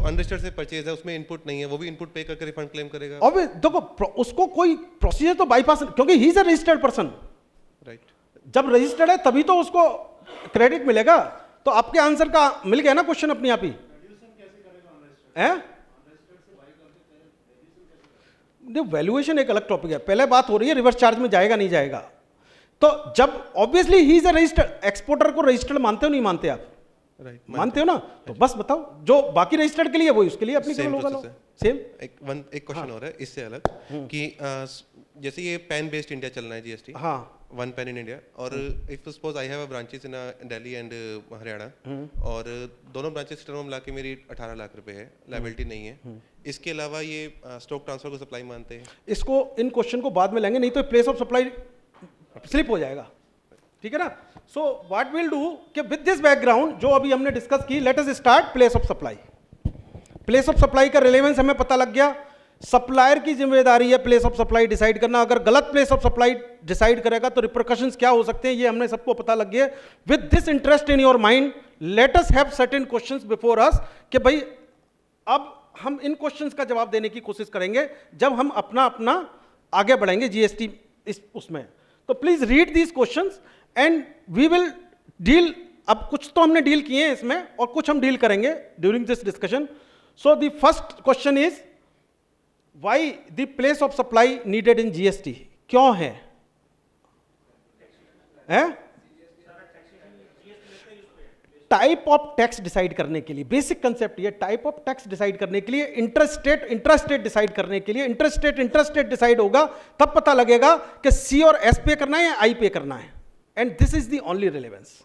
Unregistered से purchase है, उसमें इनपुट नहीं है, वो भी इनपुट पे करके रिफंड क्लेम करेगा? अब देखो उसको कोई प्रोसीजर तो बाईपास, क्योंकि he is a registered person, right. जब रजिस्टर्ड है तभी तो उसको क्रेडिट मिलेगा। तो आपके आंसर का मिल गया ना क्वेश्चन अपने आप ही है। वैल्यूएशन एक अलग टॉपिक है, पहले बात हो रही है रिवर्स चार्ज में जाएगा नहीं जाएगा। तो जब obviously he is a registered, exporter को रजिस्टर्ड मानते हो नहीं मानते आप? राइट, मानते हो ना? तो बस बताओ, जो बाकी रजिस्टर्ड के लिए वो उसके लिए एप्लीकेबल होगा। सेम। एक क्वेश्चन और है इससे अलग कि जैसे ये पैन बेस्ड इंडिया चल रहा है जीएसटी, हाँ, वन पैन इन इंडिया, और if suppose I have a branches in Delhi and Haryana, और दोनों ब्रांचेस टर्म मिला के मेरी 18 लाख रुपए है, लायबिलिटी नहीं है, इसके अलावा ये स्टॉक ट्रांसफर को सप्लाई मानते हैं? इसको इन क्वेश्चन को बाद में लेंगे, नहीं तो प्लेस ऑफ सप्लाई स्लिप हो जाएगा, ठीक है ना। सो व्हाट विल डू कि विद दिस बैकग्राउंड जो अभी हमने डिस्कस की, let us start place of supply. Place of supply का रिलेवेंस हमें पता लग गया। सप्लायर की जिम्मेदारी है प्लेस ऑफ सप्लाई डिसाइड करना, अगर गलत प्लेस ऑफ सप्लाई डिसाइड करेगा तो रिपरकशंस क्या हो सकते हैं, ये हमने सबको पता लग गया। With this interest in your mind, let us have certain questions before us कि भाई अब हम इन क्वेश्चंस का जवाब देने की कोशिश करेंगे जब हम अपना अपना आगे बढ़ेंगे जीएसटी उसमें। तो please read these questions and we will deal. अब कुछ तो हमने डील किए हैं इसमें और कुछ हम डील करेंगे during this discussion. So the first question is why the place of supply needed in GST, क्यों है? टाइप ऑफ टैक्स डिसाइड करने के लिए, बेसिक कंसेप्ट ये, टाइप ऑफ टैक्स डिसाइड करने के लिए, इंट्रास्टेट डिसाइड करने के लिए। इंट्रास्टेट डिसाइड होगा तब पता लगेगा कि सी और एस पे करना है या आई पे करना है, and this is the only relevance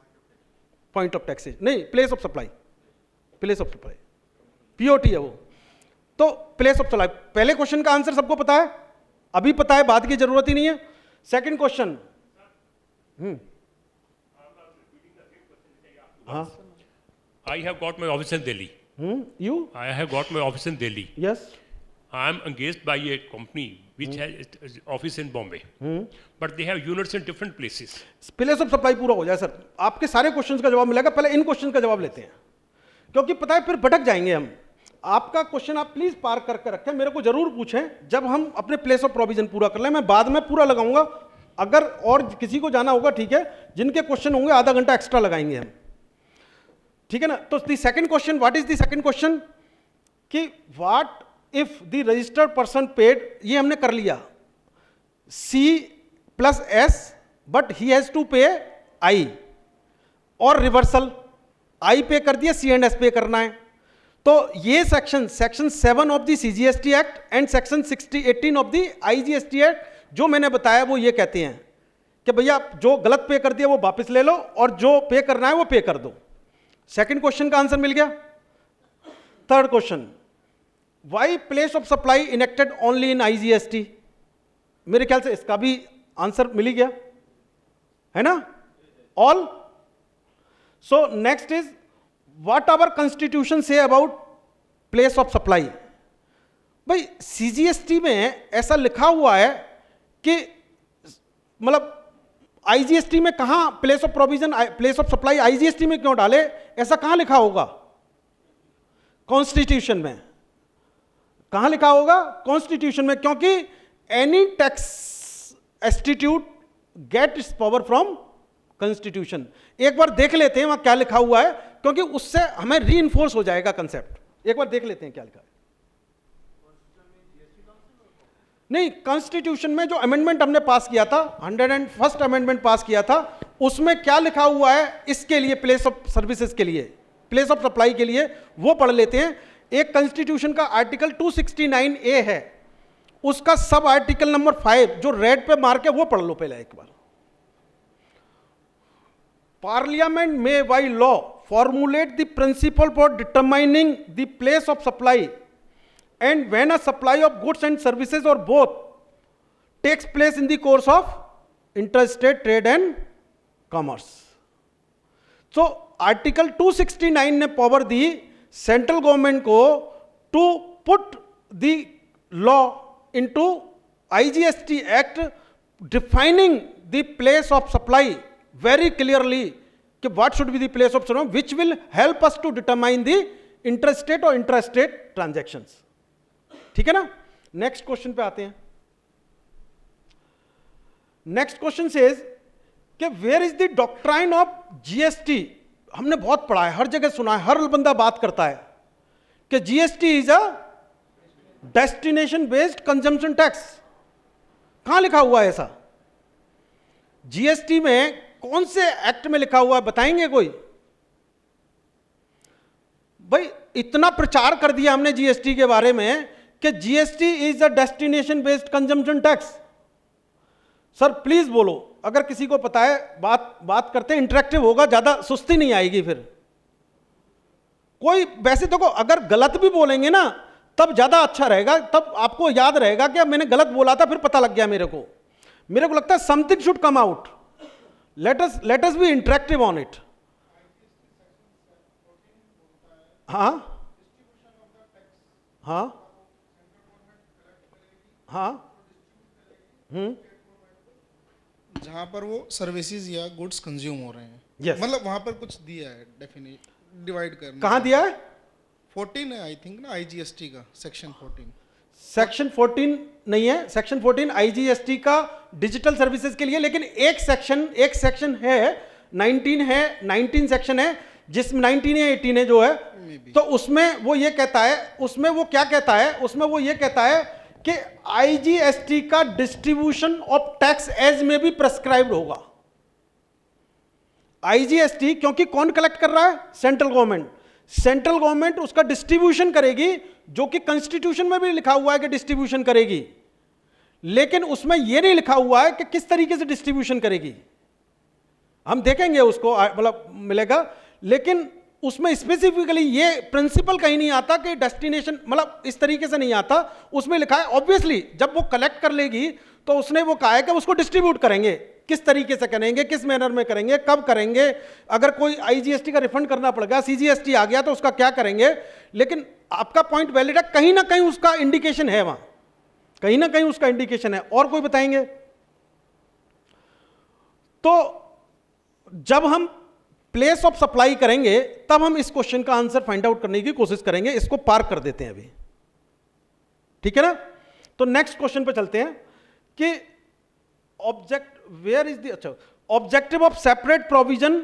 point of taxes. नहीं, place of supply, place of supply POT है वो। तो प्लेस ऑफ सप्लाई, पहले क्वेश्चन का आंसर सबको पता है, अभी पता है, बात की जरूरत ही नहीं है। Second question, I have got my office in Delhi. You? I have got my office in Delhi. Yes. I am engaged by a company which has office in Bombay. But they have units in different places. Place of supply पूरा हो जाए sir, आपके सारे questions का जवाब मिलेगा। पहले इन question का जवाब लेते हैं, क्योंकि पता है फिर भटक जाएंगे हम। आपका क्वेश्चन आप प्लीज पार करके रखें, मेरे को जरूर पूछें जब हम अपने प्लेस ऑफ प्रोविजन पूरा कर लें, मैं बाद में पूरा लगाऊंगा। अगर और किसी को जाना होगा ठीक है, जिनके क्वेश्चन होंगे आधा घंटा एक्स्ट्रा लगाएंगे हम, ठीक है ना। तो the second question, what is the second question कि what if the registered person paid, ये हमने कर लिया, C plus S but he has to pay I, और रिवर्सल आई पे कर दिया, सी एंड एस पे करना है। तो ये section 7 of the CGST act and section 18 of the IGST act जो मैंने बताया वो ये कहते हैं कि भैया जो गलत पे कर दिया वो वापस ले लो और जो पे करना है वो पे कर दो। सेकंड क्वेश्चन का आंसर मिल गया। Third question, why place of supply enacted only in IGST, मेरे ख्याल से इसका भी आंसर मिल ही गया है ना, all. So next is what our constitution से अबाउट प्लेस ऑफ सप्लाई। भाई सीजीएसटी में ऐसा लिखा हुआ है कि मतलब आईजीएसटी में कहां place of provision, place of supply IGST में क्यों डाले, ऐसा कहां लिखा होगा? कॉन्स्टिट्यूशन में। कहां लिखा होगा? कॉन्स्टिट्यूशन में, क्योंकि any tax institute get its power from constitution. एक बार देख लेते हैं वहां क्या लिखा हुआ है, क्योंकि उससे हमें रीइंफोर्स हो जाएगा कंसेप्ट। एक बार देख लेते हैं क्या लिखा है। नहीं, कॉन्स्टिट्यूशन में जो अमेंडमेंट हमने पास किया था, 101st अमेंडमेंट पास किया था, उसमें क्या लिखा हुआ है इसके लिए, प्लेस ऑफ सर्विसेज के लिए, प्लेस ऑफ सप्लाई के लिए, वो पढ़ लेते हैं। एक कॉन्स्टिट्यूशन का आर्टिकल 269A है, उसका सब आर्टिकल नंबर 5 जो रेड पे मार्क है वो पढ़ लो पहले एक बार। Parliament may by law formulate the principle for determining the place of supply and when a supply of goods and services or both takes place in the course of interstate trade and commerce. So article 269 ने power the central government को to put the law into IGST Act defining the place of supply very clearly कि what should be the place of supply which will help us to determine the interstate और intrastate transactions. ठीक है ना। Next question पे आते हैं। Next question says कि where is the doctrine of GST. हमने बहुत पढ़ा है, हर जगह सुना है, हर बंदा बात करता है कि GST is a destination based consumption tax. कहां लिखा हुआ है ऐसा? जीएसटी में कौन से एक्ट में लिखा हुआ है, बताएंगे कोई? भाई इतना प्रचार कर दिया हमने जीएसटी के बारे में कि GST is a destination based consumption tax. Sir please बोलो, अगर किसी को पता है बात करते हैं, इंटरेक्टिव होगा, ज्यादा सुस्ती नहीं आएगी फिर कोई। वैसे देखो अगर गलत भी बोलेंगे ना तब ज्यादा अच्छा रहेगा, तब आपको याद रहेगा कि मैंने गलत बोला था, फिर पता लग गया मेरे को लगता है something should come out. Let us B interactive on it. हाँ हाँ हाँ जहां पर वो सर्विसेज या गुड्स कंज्यूम हो रहे हैं। Yes. मतलब वहां पर कुछ दिया है डेफिनेट डिवाइड करना। कहां दिया है? 14 है आई थिंक ना, आईजीएसटी का सेक्शन 14। सेक्शन 14 नहीं है, सेक्शन 14 आईजीएसटी का डिजिटल सर्विसेज के लिए, लेकिन एक सेक्शन है 19 है, 19 सेक्शन है जिसमें 19 या 18 है जो है, तो उसमें वो ये कहता है, उसमें वो क्या कहता है, उसमें वो ये कहता है कि आईजीएसटी का डिस्ट्रीब्यूशन ऑफ टैक्स एज में भी प्रेस्क्राइब्ड होगा। आईजीएसटी क्योंकि कौन कलेक्ट कर रहा है? Central government. सेंट्रल गवर्नमेंट उसका डिस्ट्रीब्यूशन करेगी, जो कि कॉन्स्टिट्यूशन में भी लिखा हुआ है कि डिस्ट्रीब्यूशन करेगी, लेकिन उसमें यह नहीं लिखा हुआ है कि किस तरीके से डिस्ट्रीब्यूशन करेगी। हम देखेंगे उसको, मतलब मिलेगा, लेकिन उसमें स्पेसिफिकली ये प्रिंसिपल कहीं नहीं आता कि डेस्टिनेशन, मतलब इस तरीके से नहीं आता। उसमें लिखा है ऑब्वियसली जब वो कलेक्ट कर लेगी तो उसने वो कहा है कि उसको डिस्ट्रीब्यूट करेंगे, किस तरीके से करेंगे, किस मैनर में करेंगे, कब करेंगे, अगर कोई आईजीएसटी का रिफंड करना पड़ेगा, सीजीएसटी आ गया तो उसका क्या करेंगे। लेकिन आपका पॉइंट वैलिड है, कहीं ना कहीं उसका इंडिकेशन है, वहां कहीं ना कहीं उसका इंडिकेशन है। और कोई बताएंगे? तो जब हम प्लेस ऑफ सप्लाई करेंगे तब हम इस क्वेश्चन का आंसर फाइंड आउट करने की कोशिश करेंगे। इसको पार कर देते हैं अभी, ठीक है ना। तो नेक्स्ट क्वेश्चन पे चलते हैं कि वेयर इज द, अच्छा, objective of separate provision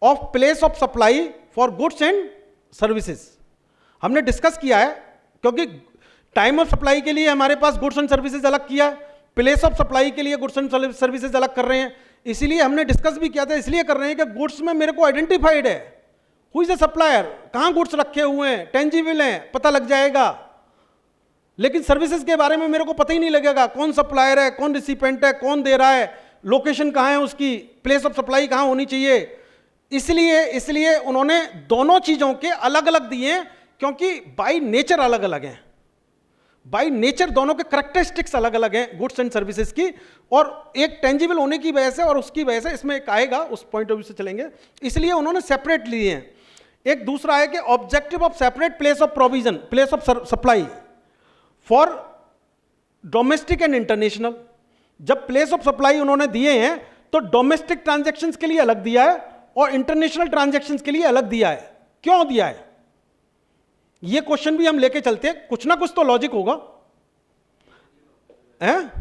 of place of supply for goods and services हमने डिस्कस किया है, क्योंकि टाइम ऑफ सप्लाई के लिए हमारे पास गुड्स एंड सर्विसेज अलग किया है, प्लेस ऑफ सप्लाई के लिए गुड्स एंड सर्विसेज अलग कर रहे हैं। इसीलिए हमने डिस्कस भी किया था, इसलिए कर रहे हैं कि गुड्स में मेरे को आइडेंटिफाइड है, हु इज द सप्लायर, कहां गुड्स रखे हुए हैं, टेंजिबल हैं, पता लग जाएगा। लेकिन सर्विसेज के बारे में मेरे को पता ही नहीं लगेगा, कौन सप्लायर है, कौन रिसिपेंट है, कौन दे रहा है, लोकेशन कहां है उसकी, प्लेस ऑफ सप्लाई कहां होनी चाहिए। इसलिए उन्होंने दोनों चीजों के अलग अलग दिए, क्योंकि बाय नेचर अलग अलग हैं, बाय नेचर दोनों के करैक्टरिस्टिक्स अलग अलग हैं गुड्स एंड सर्विसेज की, और एक टेंजिबल होने की वजह से और उसकी वजह से इसमें एक आएगा, उस पॉइंट ऑफ व्यू से चलेंगे, इसलिए उन्होंने सेपरेट लिए हैं। एक दूसरा है कि objective of separate place of provision, place of supply for domestic and international. जब प्लेस ऑफ सप्लाई उन्होंने दिए हैं तो डोमेस्टिक ट्रांजैक्शंस के लिए अलग दिया है और इंटरनेशनल ट्रांजैक्शंस के लिए अलग दिया है। क्यों दिया है ये क्वेश्चन भी हम लेके चलते हैं, कुछ ना कुछ तो लॉजिक होगा, हैं?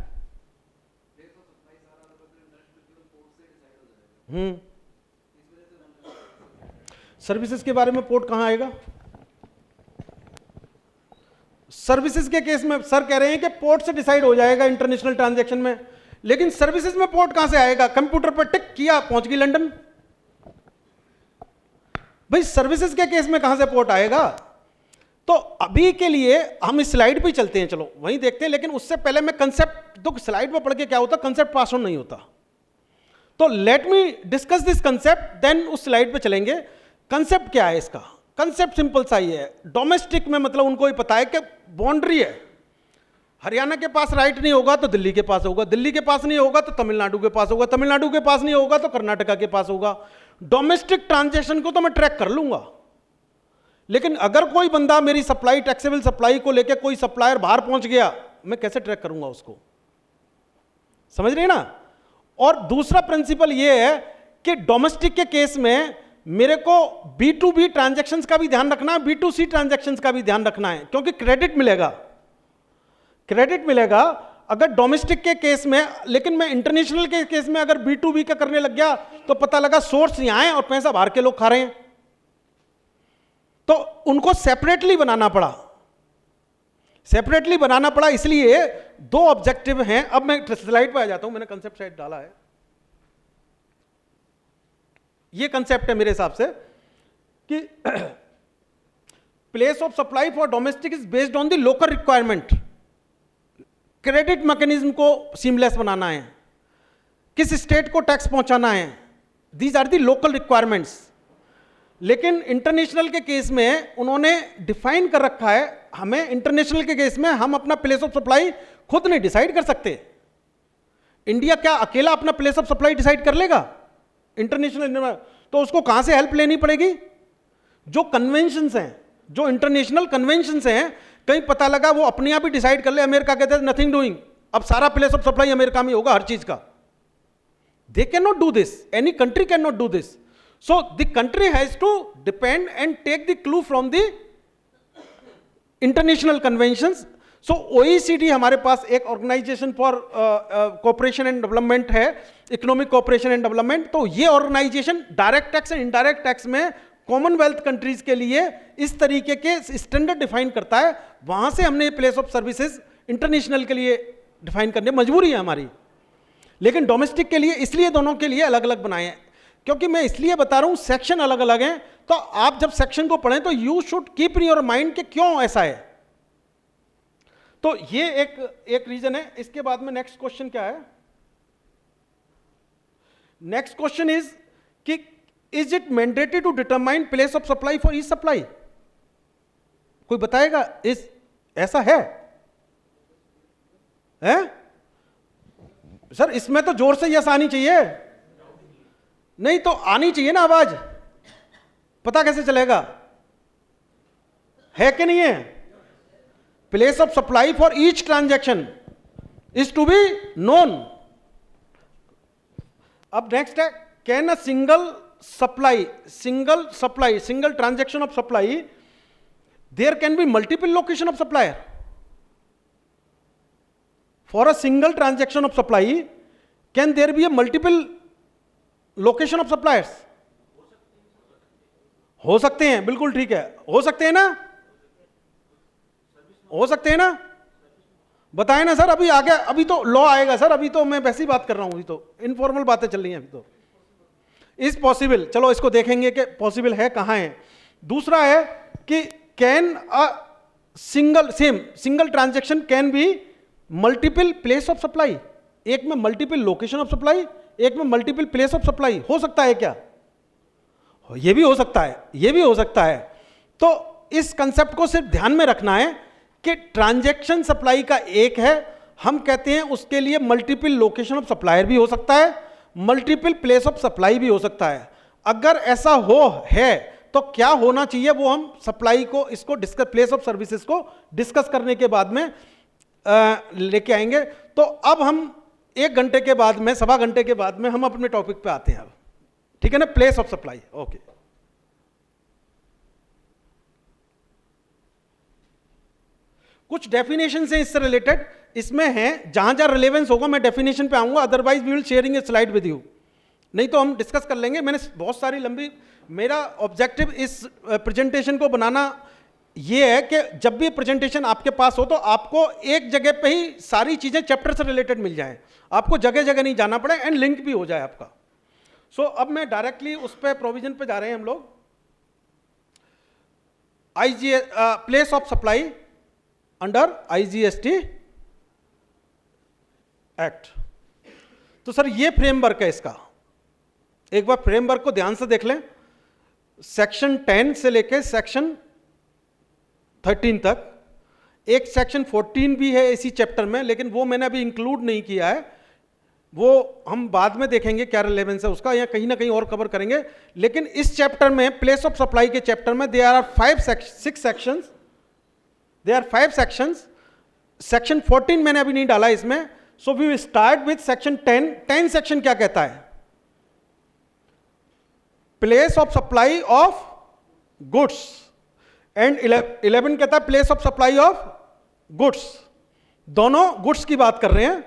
सर्विसेज के बारे में पोर्ट कहां आएगा? सर्विसेज के केस में सर कह रहे हैं कि पोर्ट से डिसाइड हो जाएगा इंटरनेशनल ट्रांजैक्शन में, लेकिन सर्विसेज में पोर्ट कहां से आएगा? कंप्यूटर पर टिक किया, पहुंच गई लंदन। भाई सर्विसेज के केस में कहां से पोर्ट आएगा? तो अभी के लिए हम इस स्लाइड पे चलते हैं, चलो वहीं देखते हैं, लेकिन उससे पहले मैं कंसेप्ट, तो स्लाइड पे पढ़ के क्या होता, कंसेप्ट पास ऑन नहीं होता। तो let me discuss this concept, then उस स्लाइड पे चलेंगे। कंसेप्ट क्या है इसका? कंसेप्ट सिंपल सा ही है, डोमेस्टिक में मतलब उनको ही पता है कि बाउंड्री है, हरियाणा के पास राइट नहीं होगा तो दिल्ली के पास होगा, दिल्ली के पास नहीं होगा तो तमिलनाडु के पास होगा, तमिलनाडु के पास नहीं होगा तो कर्नाटका के पास होगा। डोमेस्टिक ट्रांजैक्शन को तो मैं ट्रैक कर लूंगा, लेकिन अगर कोई बंदा मेरी सप्लाई, टैक्सेबल सप्लाई को लेकर कोई सप्लायर बाहर पहुंच गया, मैं कैसे ट्रैक करूंगा उसको? समझ रहे हैं ना। और दूसरा प्रिंसिपल यह है कि डोमेस्टिक के केस में मेरे को B2B ट्रांजैक्शंस का भी ध्यान रखना है, B2C ट्रांजैक्शंस का भी ध्यान रखना है, क्योंकि क्रेडिट मिलेगा अगर डोमेस्टिक के केस में, लेकिन मैं इंटरनेशनल के केस में अगर B2B का करने लग गया तो पता लगा सोर्स यहां है और पैसा बाहर के लोग खा रहे हैं, तो उनको सेपरेटली बनाना पड़ा। इसलिए दो ऑब्जेक्टिव हैं। अब मैं स्लाइड पर आ जाता हूं, मैंने कंसेप्ट साइड डाला है। ये कंसेप्ट है मेरे हिसाब से कि place of supply for domestic is based on the local requirement. Credit mechanism को सीमलेस बनाना है, किस स्टेट को टैक्स पहुंचाना है, these are the local requirements. लेकिन इंटरनेशनल के केस में उन्होंने डिफाइन कर रखा है, हमें इंटरनेशनल के केस में हम अपना प्लेस ऑफ सप्लाई खुद नहीं डिसाइड कर सकते। इंडिया क्या अकेला अपना प्लेस ऑफ सप्लाई डिसाइड कर लेगा इंटरनेशनल? तो उसको कहां से हेल्प लेनी पड़ेगी? जो कन्वेंशंस हैं, जो इंटरनेशनल कन्वेंशंस हैं, कहीं पता लगा वो अपने आप ही डिसाइड कर ले। अमेरिका कहते हैं नथिंग डूइंग, अब सारा प्लेस ऑफ सप्लाई अमेरिका में होगा हर चीज का। They can not do this, any country can not do this. So the country has to depend and take the clue from the international conventions. So OECD हमारे पास एक organisation for cooperation and development है, economic cooperation and development. तो ये organisation direct tax and indirect tax में commonwealth countries के लिए इस तरीके के स्टैंडर्ड डिफाइन करता है। वहां से हमने प्लेस ऑफ सर्विसेज इंटरनेशनल के लिए डिफाइन करने मजबूरी है हमारी, लेकिन डोमेस्टिक के लिए इसलिए दोनों के लिए अलग अलग बनाए हैं। क्योंकि मैं इसलिए बता रहा हूं सेक्शन अलग अलग हैं, तो आप जब सेक्शन को पढ़ें तो you should keep in your mind कि क्यों ऐसा है। तो ये एक रीजन है। इसके बाद में नेक्स्ट क्वेश्चन क्या है? नेक्स्ट क्वेश्चन इज कि is it mandatory to determine place of supply for each supply? कोई बताएगा इस ऐसा है? सर इसमें तो जोर से यस आनी चाहिए, नहीं तो आनी चाहिए ना आवाज, पता कैसे चलेगा? है कि नहीं है? Place of supply for each transaction is to be known. अब नेक्स्ट है, can a single transaction of supply, there can be multiple location of supplier. For a single transaction of supply, can there be a multiple location of suppliers? हो सकते हैं, बिल्कुल ठीक है, हो सकते हैं ना, हो सकते हैं ना, बताएं ना सर। अभी आगे, अभी तो लॉ आएगा सर, अभी तो मैं वैसी बात कर रहा हूं, अभी तो इनफॉर्मल बातें चल रही हैं अभी तो। इज पॉसिबल, चलो इसको देखेंगे कि पॉसिबल है कहां है। दूसरा है कि can a single transaction can be multiple place of supply? एक में मल्टीपल लोकेशन ऑफ सप्लाई, एक में मल्टीपल प्लेस ऑफ सप्लाई। हो सकता है क्या? ये भी हो सकता है, ये भी हो सकता है। तो इस कंसेप्ट को सिर्फ ध्यान में रखना है कि ट्रांजैक्शन सप्लाई का एक है, हम कहते हैं उसके लिए मल्टीपल लोकेशन ऑफ सप्लायर भी हो सकता है, मल्टीपल प्लेस ऑफ सप्लाई भी हो सकता है। अगर ऐसा है तो क्या होना चाहिए वो हम सप्लाई को, इसको डिस्कस, प्लेस ऑफ सर्विसेज को डिस्कस करने के बाद में लेके आएंगे। तो अब हम 1 घंटे के बाद में, 1.25 घंटे के बाद में हम अपने टॉपिक पे आते हैं अब, ठीक है ना? Place of supply. ओके, कुछ डेफिनेशन हैं इससे रिलेटेड, इसमें हैं, जहां जहां रिलेवेंस होगा मैं डेफिनेशन पे आऊंगा, otherwise we will sharing a slide with you, नहीं तो हम डिस्कस कर लेंगे। मैंने बहुत सारी लंबी, मेरा ऑब्जेक्टिव इस प्रेजेंटेशन को बनाना ये है कि जब भी प्रेजेंटेशन आपके पास हो तो आपको एक जगह पे ही सारी चीजें चैप्टर से रिलेटेड मिल जाएं, आपको जगह जगह नहीं जाना पड़े एंड लिंक भी हो जाए आपका। सो अब मैं डायरेक्टली उस पर प्रोविजन पे जा रहे हैं हम लोग। Place of supply under IGST act. तो सर ये फ्रेमवर्क है इसका, एक बार फ्रेमवर्क को ध्यान से देख लें। सेक्शन 10 से लेके सेक्शन 13 तक, एक सेक्शन 14 भी है इसी चैप्टर में, लेकिन वो मैंने अभी इंक्लूड नहीं किया है, वो हम बाद में देखेंगे क्या रिलेवेंस है उसका, या कहीं ना कहीं और कवर करेंगे। लेकिन इस चैप्टर में, प्लेस ऑफ सप्लाई के चैप्टर में, there are 6 sections, there are 5 sections. Section 14 मैंने अभी नहीं डाला इसमें, so we will start with section 10। 10 section क्या कहता है? Place of supply of goods, and 11 कहता है place of supply of goods. दोनों गुड्स की बात कर रहे हैं,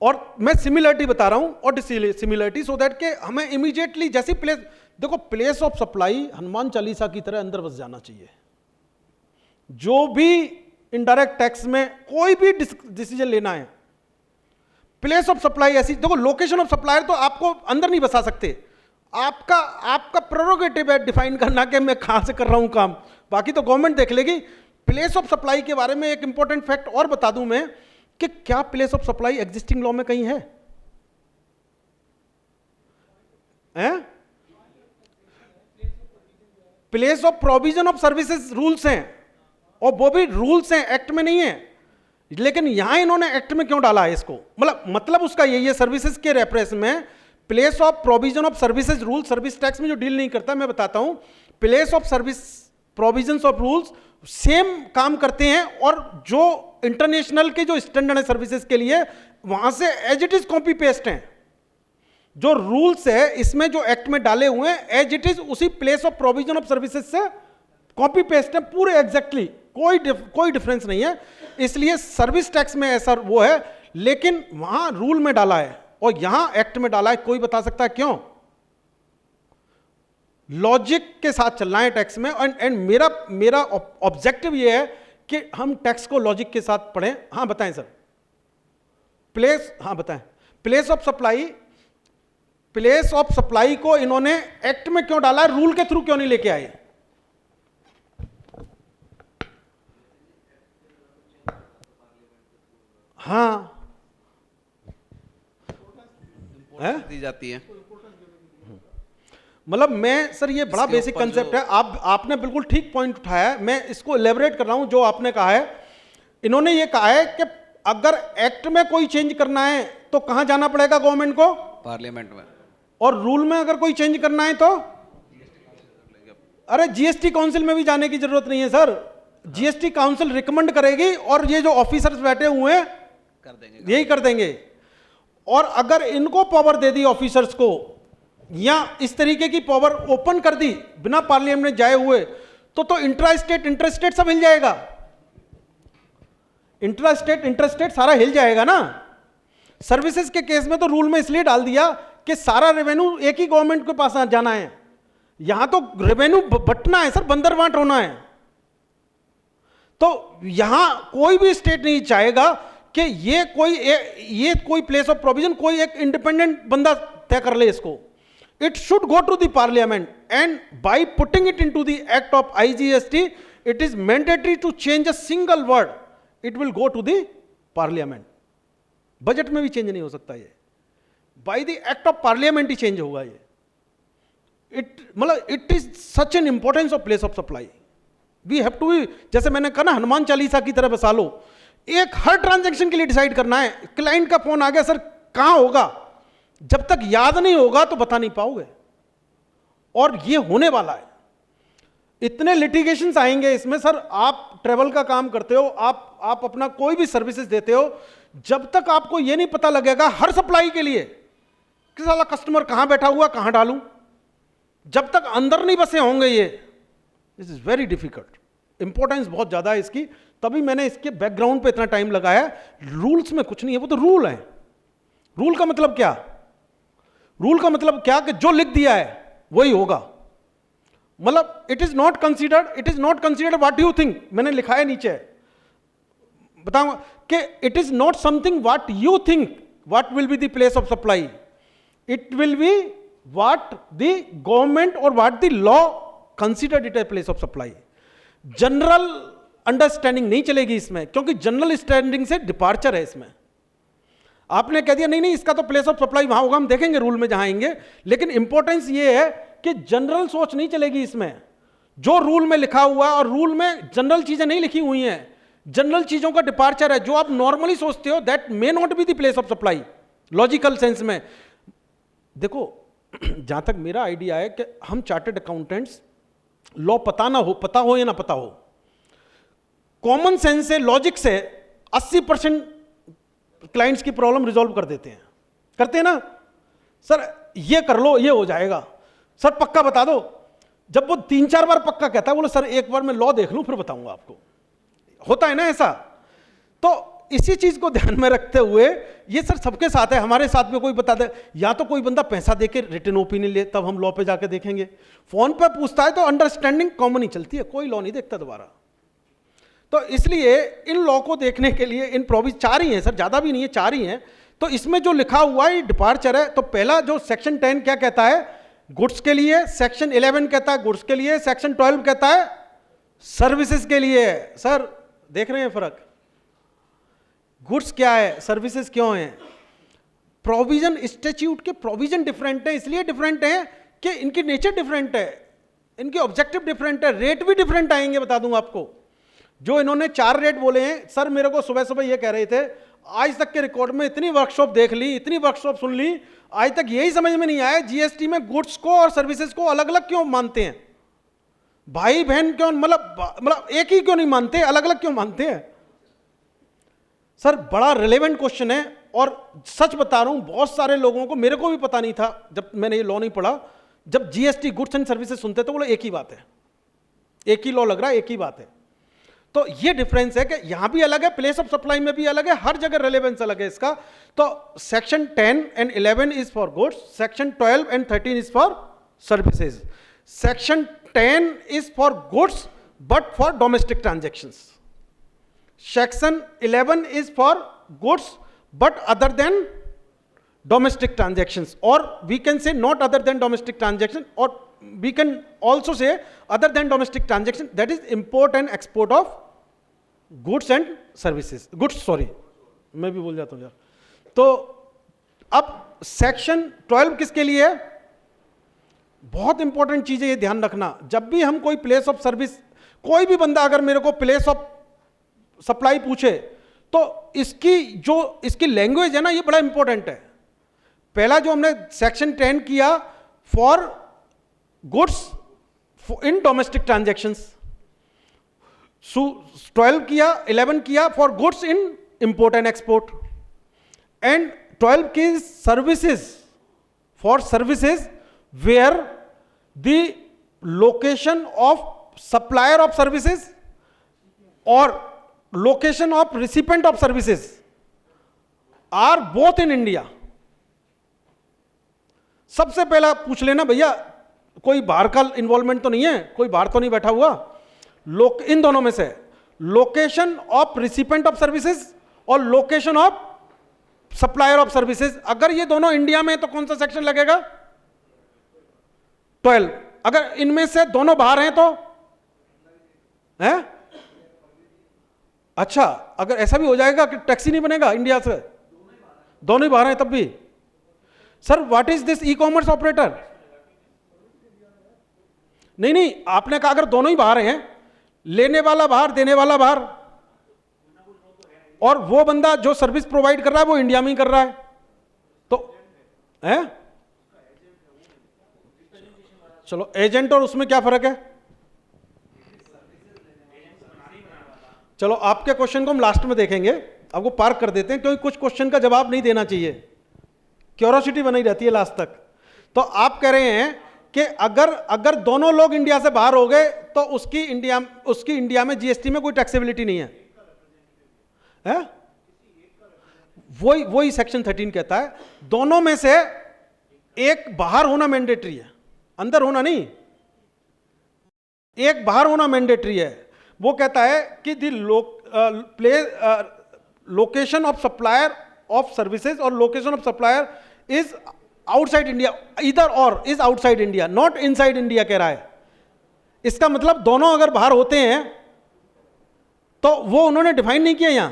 और मैं सिमिलरिटी बता रहा हूं और सिमिलरिटी, सो दैट के हमें इमीडिएटली जैसी प्लेस, देखो place of supply Hanuman Chalisa की तरह अंदर बस जाना चाहिए। जो भी इनडायरेक्ट टैक्स में कोई भी डिसीजन लेना है, प्लेस ऑफ सप्लाई ऐसी, देखो लोकेशन ऑफ सप्लायर तो आपको अंदर नहीं बसा सकते, आपका प्रेरोगेटिव है डिफाइन करना कि मैं कहां से कर रहा हूं काम, बाकी तो गवर्नमेंट देख लेगी। प्लेस ऑफ सप्लाई के बारे में एक इंपॉर्टेंट फैक्ट और बता दूं मैं, कि क्या place of supply existing law में कहीं है? Place of provision of services rules हैं, और वो भी रूल्स हैं, एक्ट में नहीं है। लेकिन यहां इन्होंने एक्ट में क्यों डाला है इसको? मतलब उसका यही है, सर्विसेज के रेफरेंस में place of provision of services rule, service tax में जो डील नहीं करता, मैं बताता हूं, place of service provision of rules same काम करते हैं, और जो इंटरनेशनल के जो स्टैंडर्ड है सर्विसेज के लिए, वहां से as it is copy paste हैं। जो रूल्स है इसमें जो एक्ट में डाले हुए हैं, एज इट इज उसी place of provision of services से कॉपी पेस्ट है पूरे एग्जैक्टली, कोई डिफरेंस नहीं है। इसलिए सर्विस टैक्स में ऐसा वो है, लेकिन वहां रूल में डाला है और यहां एक्ट में डाला है। कोई बता सकता है क्यों? लॉजिक के साथ चलना है टैक्स में, एंड मेरा ऑब्जेक्टिव ये है कि हम टैक्स को लॉजिक के साथ पढ़ें। हाँ बताएं सर, हाँ बताएं, प्लेस ऑफ सप्लाई को इन्होंने एक्ट में क्यों डाला है, रूल के थ्रू क्यों नहीं लेके आए? हाँ दी जाती है। मतलब मैं सर, ये बड़ा बेसिक कंसेप्ट है, आपने बिल्कुल ठीक पॉइंट उठाया है, मैं इसको एलेबरेट कर रहा हूं। जो आपने कहा है, इन्होंने ये कहा है कि अगर एक्ट में कोई चेंज करना है तो कहां जाना पड़ेगा गवर्नमेंट को? पार्लियामेंट में। और रूल में अगर कोई चेंज करना है तो अरे जीएसटी काउंसिल में भी जाने की जरूरत नहीं है सर, जीएसटी काउंसिल रिकमेंड करेगी और ये जो ऑफिसर्स बैठे हुए हैं कर देंगे, यही कर देंगे। और अगर इनको पावर दे दी ऑफिसर्स को, या इस तरीके की पावर ओपन कर दी बिना पार्लियामेंट में जाए हुए, तो इंट्रास्टेट इंटरस्टेट सब हिल जाएगा। इंटरस्टेट सारा हिल जाएगा ना। सर्विसेज के केस में तो रूल में इसलिए डाल दिया कि सारा रेवेन्यू एक ही गवर्नमेंट के पास जाना है, यहां तो रेवेन्यू बंटना है सर, बंदरबांट होना है। तो यहां कोई भी स्टेट नहीं चाहेगा कि ये कोई प्लेस ऑफ प्रोविजन कोई एक इंडिपेंडेंट बंदा तय कर ले इसको। It should go to the parliament, and by putting it into the act of IGST, it is mandatory to change a single word. It will go to the parliament. Budget में भी change नहीं हो सकता ये, by the act of parliament ही change होगा ये। It is such an importance of place of supply. We have to be, जैसे मैंने कहा ना, हनुमान चालीसा की तरह बसा लो। एक हर ट्रांजैक्शन के लिए डिसाइड करना है। क्लाइंट का फोन आ गया, सर कहां होगा, जब तक याद नहीं होगा तो बता नहीं पाओगे, और ये होने वाला है। इतने लिटिगेशंस आएंगे इसमें सर। आप ट्रेवल का काम करते हो, आप अपना कोई भी सर्विसेज देते हो, जब तक आपको ये नहीं पता लगेगा हर सप्लाई के लिए कि साला कस्टमर कहां बैठा हुआ, कहां डालूं, जब तक अंदर नहीं बसे होंगे ये, this is very difficult. Importance बहुत ज्यादा है इसकी, तभी मैंने इसके बैकग्राउंड पे इतना टाइम लगाया। रूल्स में कुछ नहीं है, वो तो रूल है। रूल का मतलब क्या? रूल का मतलब क्या कि जो लिख दिया है वही होगा। मतलब it is not considered what you think. मैंने लिखा है नीचे, बताऊंगा कि it is not something what you think what will be the place of supply, it will be what the government or what the law considered it a place of supply. General understanding नहीं चलेगी इसमें, क्योंकि general understanding से departure है इसमें। आपने कह दिया नहीं इसका तो प्लेस ऑफ सप्लाई वहां होगा, हम देखेंगे रूल में जहां आएंगे, लेकिन इंपॉर्टेंस ये है कि जनरल सोच नहीं चलेगी इसमें। जो रूल में लिखा हुआ है, और रूल में जनरल चीजें नहीं लिखी हुई हैं, जनरल चीजों का डिपार्चर है। जो आप नॉर्मली सोचते हो that may not be the place of supply logical sense में। देखो जहां तक मेरा आइडिया है कि हम चार्टर्ड अकाउंटेंट्स, लॉ पता हो या ना पता हो, कॉमन सेंस से, लॉजिक से 80% क्लाइंट्स की प्रॉब्लम रिजॉल्व कर देते हैं। करते हैं ना सर, ये कर लो ये हो जाएगा। सर पक्का बता दो। जब वो 3-4 बार पक्का कहता है, बोलो सर एक बार मैं लॉ देख लूं फिर बताऊंगा आपको। होता है ना ऐसा। तो इसी चीज को ध्यान में रखते हुए, ये सर सबके साथ है, हमारे साथ में कोई बता दे, या तो कोई बंदा पैसा देके रिटन ओपिनियन ले, तब हम लॉ पे जाके देखेंगे। फोन पे पूछता है तो अंडरस्टैंडिंग कॉमन ही चलती है, कोई लॉ नहीं देखता दोबारा। तो इसलिए इन लॉ को देखने के लिए इन प्रोविजन 4 ही हैं सर, ज्यादा भी नहीं है, 4 ही हैं। तो इसमें जो लिखा हुआ है डिपार्चर है। तो पहला जो सेक्शन 10 क्या कहता है, गुड्स के लिए, सेक्शन 11 कहता है गुड्स के लिए, सेक्शन 12 कहता है सर्विसेज के लिए। सर देख रहे हैं फर्क, गुड्स क्या है, सर्विसेज क्यों है। प्रोविजन स्टैट्यूट के प्रोविजन डिफरेंट है, इसलिए डिफरेंट है कि इनकी नेचर डिफरेंट है, इनके ऑब्जेक्टिव डिफरेंट है, रेट भी डिफरेंट आएंगे। बता दूं आपको, जो इन्होंने 4 रेट बोले हैं, सर मेरे को सुबह सुबह ये कह रहे थे, आज तक के रिकॉर्ड में इतनी वर्कशॉप देख ली, इतनी वर्कशॉप सुन ली, आज तक यही समझ में नहीं आया जीएसटी में गुड्स को और सर्विसेज को अलग अलग क्यों मानते हैं। भाई बहन क्यों, मतलब एक ही क्यों नहीं मानते, अलग अलग क्यों मानते हैं। सर बड़ा रिलेवेंट क्वेश्चन है, और सच बता रहा हूं बहुत सारे लोगों को, मेरे को भी पता नहीं था जब मैंने ये लॉ नहीं पढ़ा। जब जीएसटी गुड्स एंड सर्विसेज सुनते तो बोलो एक ही बात है, एक ही लॉ लग रहा है, एक ही बात है। तो ये डिफरेंस है कि यहां भी अलग है, प्लेस ऑफ सप्लाई में भी अलग है, हर जगह रिलेवेंस अलग है इसका। तो section 10 and 11 is for goods, section 12 and 13 is for services. Section 10 is for goods but for domestic transactions. Section 11 is for goods but other than domestic transactions, or we can say not other than domestic transaction, or we can also say other than domestic transaction, that is import and export of goods and services, goods, sorry मैं भी बोल जाता हूँ यार। तो अब section 12 किसके लिए है, बहुत इंपॉर्टेंट चीज है ये ध्यान रखना। जब भी हम कोई प्लेस ऑफ सर्विस, कोई भी बंदा अगर मेरे को प्लेस ऑफ सप्लाई पूछे तो इसकी लैंग्वेज है ना, ये बड़ा इंपॉर्टेंट है। पहला जो हमने सेक्शन 10 किया for goods in domestic transactions, 12 किया, 11 किया for goods in import and export, and 12 की services, for services where the location of supplier of services और location of recipient of services are both in India. सबसे पहला पूछ लेना भैया कोई बाहर का इन्वॉल्वमेंट तो नहीं है, कोई बाहर तो नहीं बैठा हुआ। इन दोनों में से location of recipient of services और location of supplier of services, अगर ये दोनों इंडिया में है तो कौन सा सेक्शन लगेगा, 12। अगर इनमें से दोनों बाहर हैं तो है, अच्छा अगर ऐसा भी हो जाएगा कि टैक्सी नहीं बनेगा इंडिया से, दोनों ही बाहर हैं तब भी। Sir what is this e commerce operator, नहीं आपने कहा अगर दोनों ही बाहर हैं, लेने वाला बाहर देने वाला बाहर, और वो बंदा जो सर्विस प्रोवाइड कर रहा है वो इंडिया में ही कर रहा है, तो है चलो एजेंट और उसमें क्या फर्क है। चलो आपके क्वेश्चन को हम लास्ट में देखेंगे, आपको पार्क कर देते हैं क्योंकि कुछ क्वेश्चन का जवाब नहीं देना चाहिए, क्यूरियोसिटी बनी रहती है लास्ट तक। तो आप कह रहे हैं कि अगर दोनों लोग इंडिया से बाहर हो गए तो उसकी इंडिया में जीएसटी में कोई टैक्सेबिलिटी नहीं है, वही सेक्शन 13 कहता है। दोनों में से एक बाहर होना मैंडेटरी है, अंदर होना नहीं, एक बाहर होना मैंडेटरी है। वो कहता है कि the location of supplier of services और location of supplier is outside India, इधर और is outside India, not inside India कह रहा है। इसका मतलब दोनों अगर बाहर होते हैं तो वो उन्होंने डिफाइन नहीं किया, यहां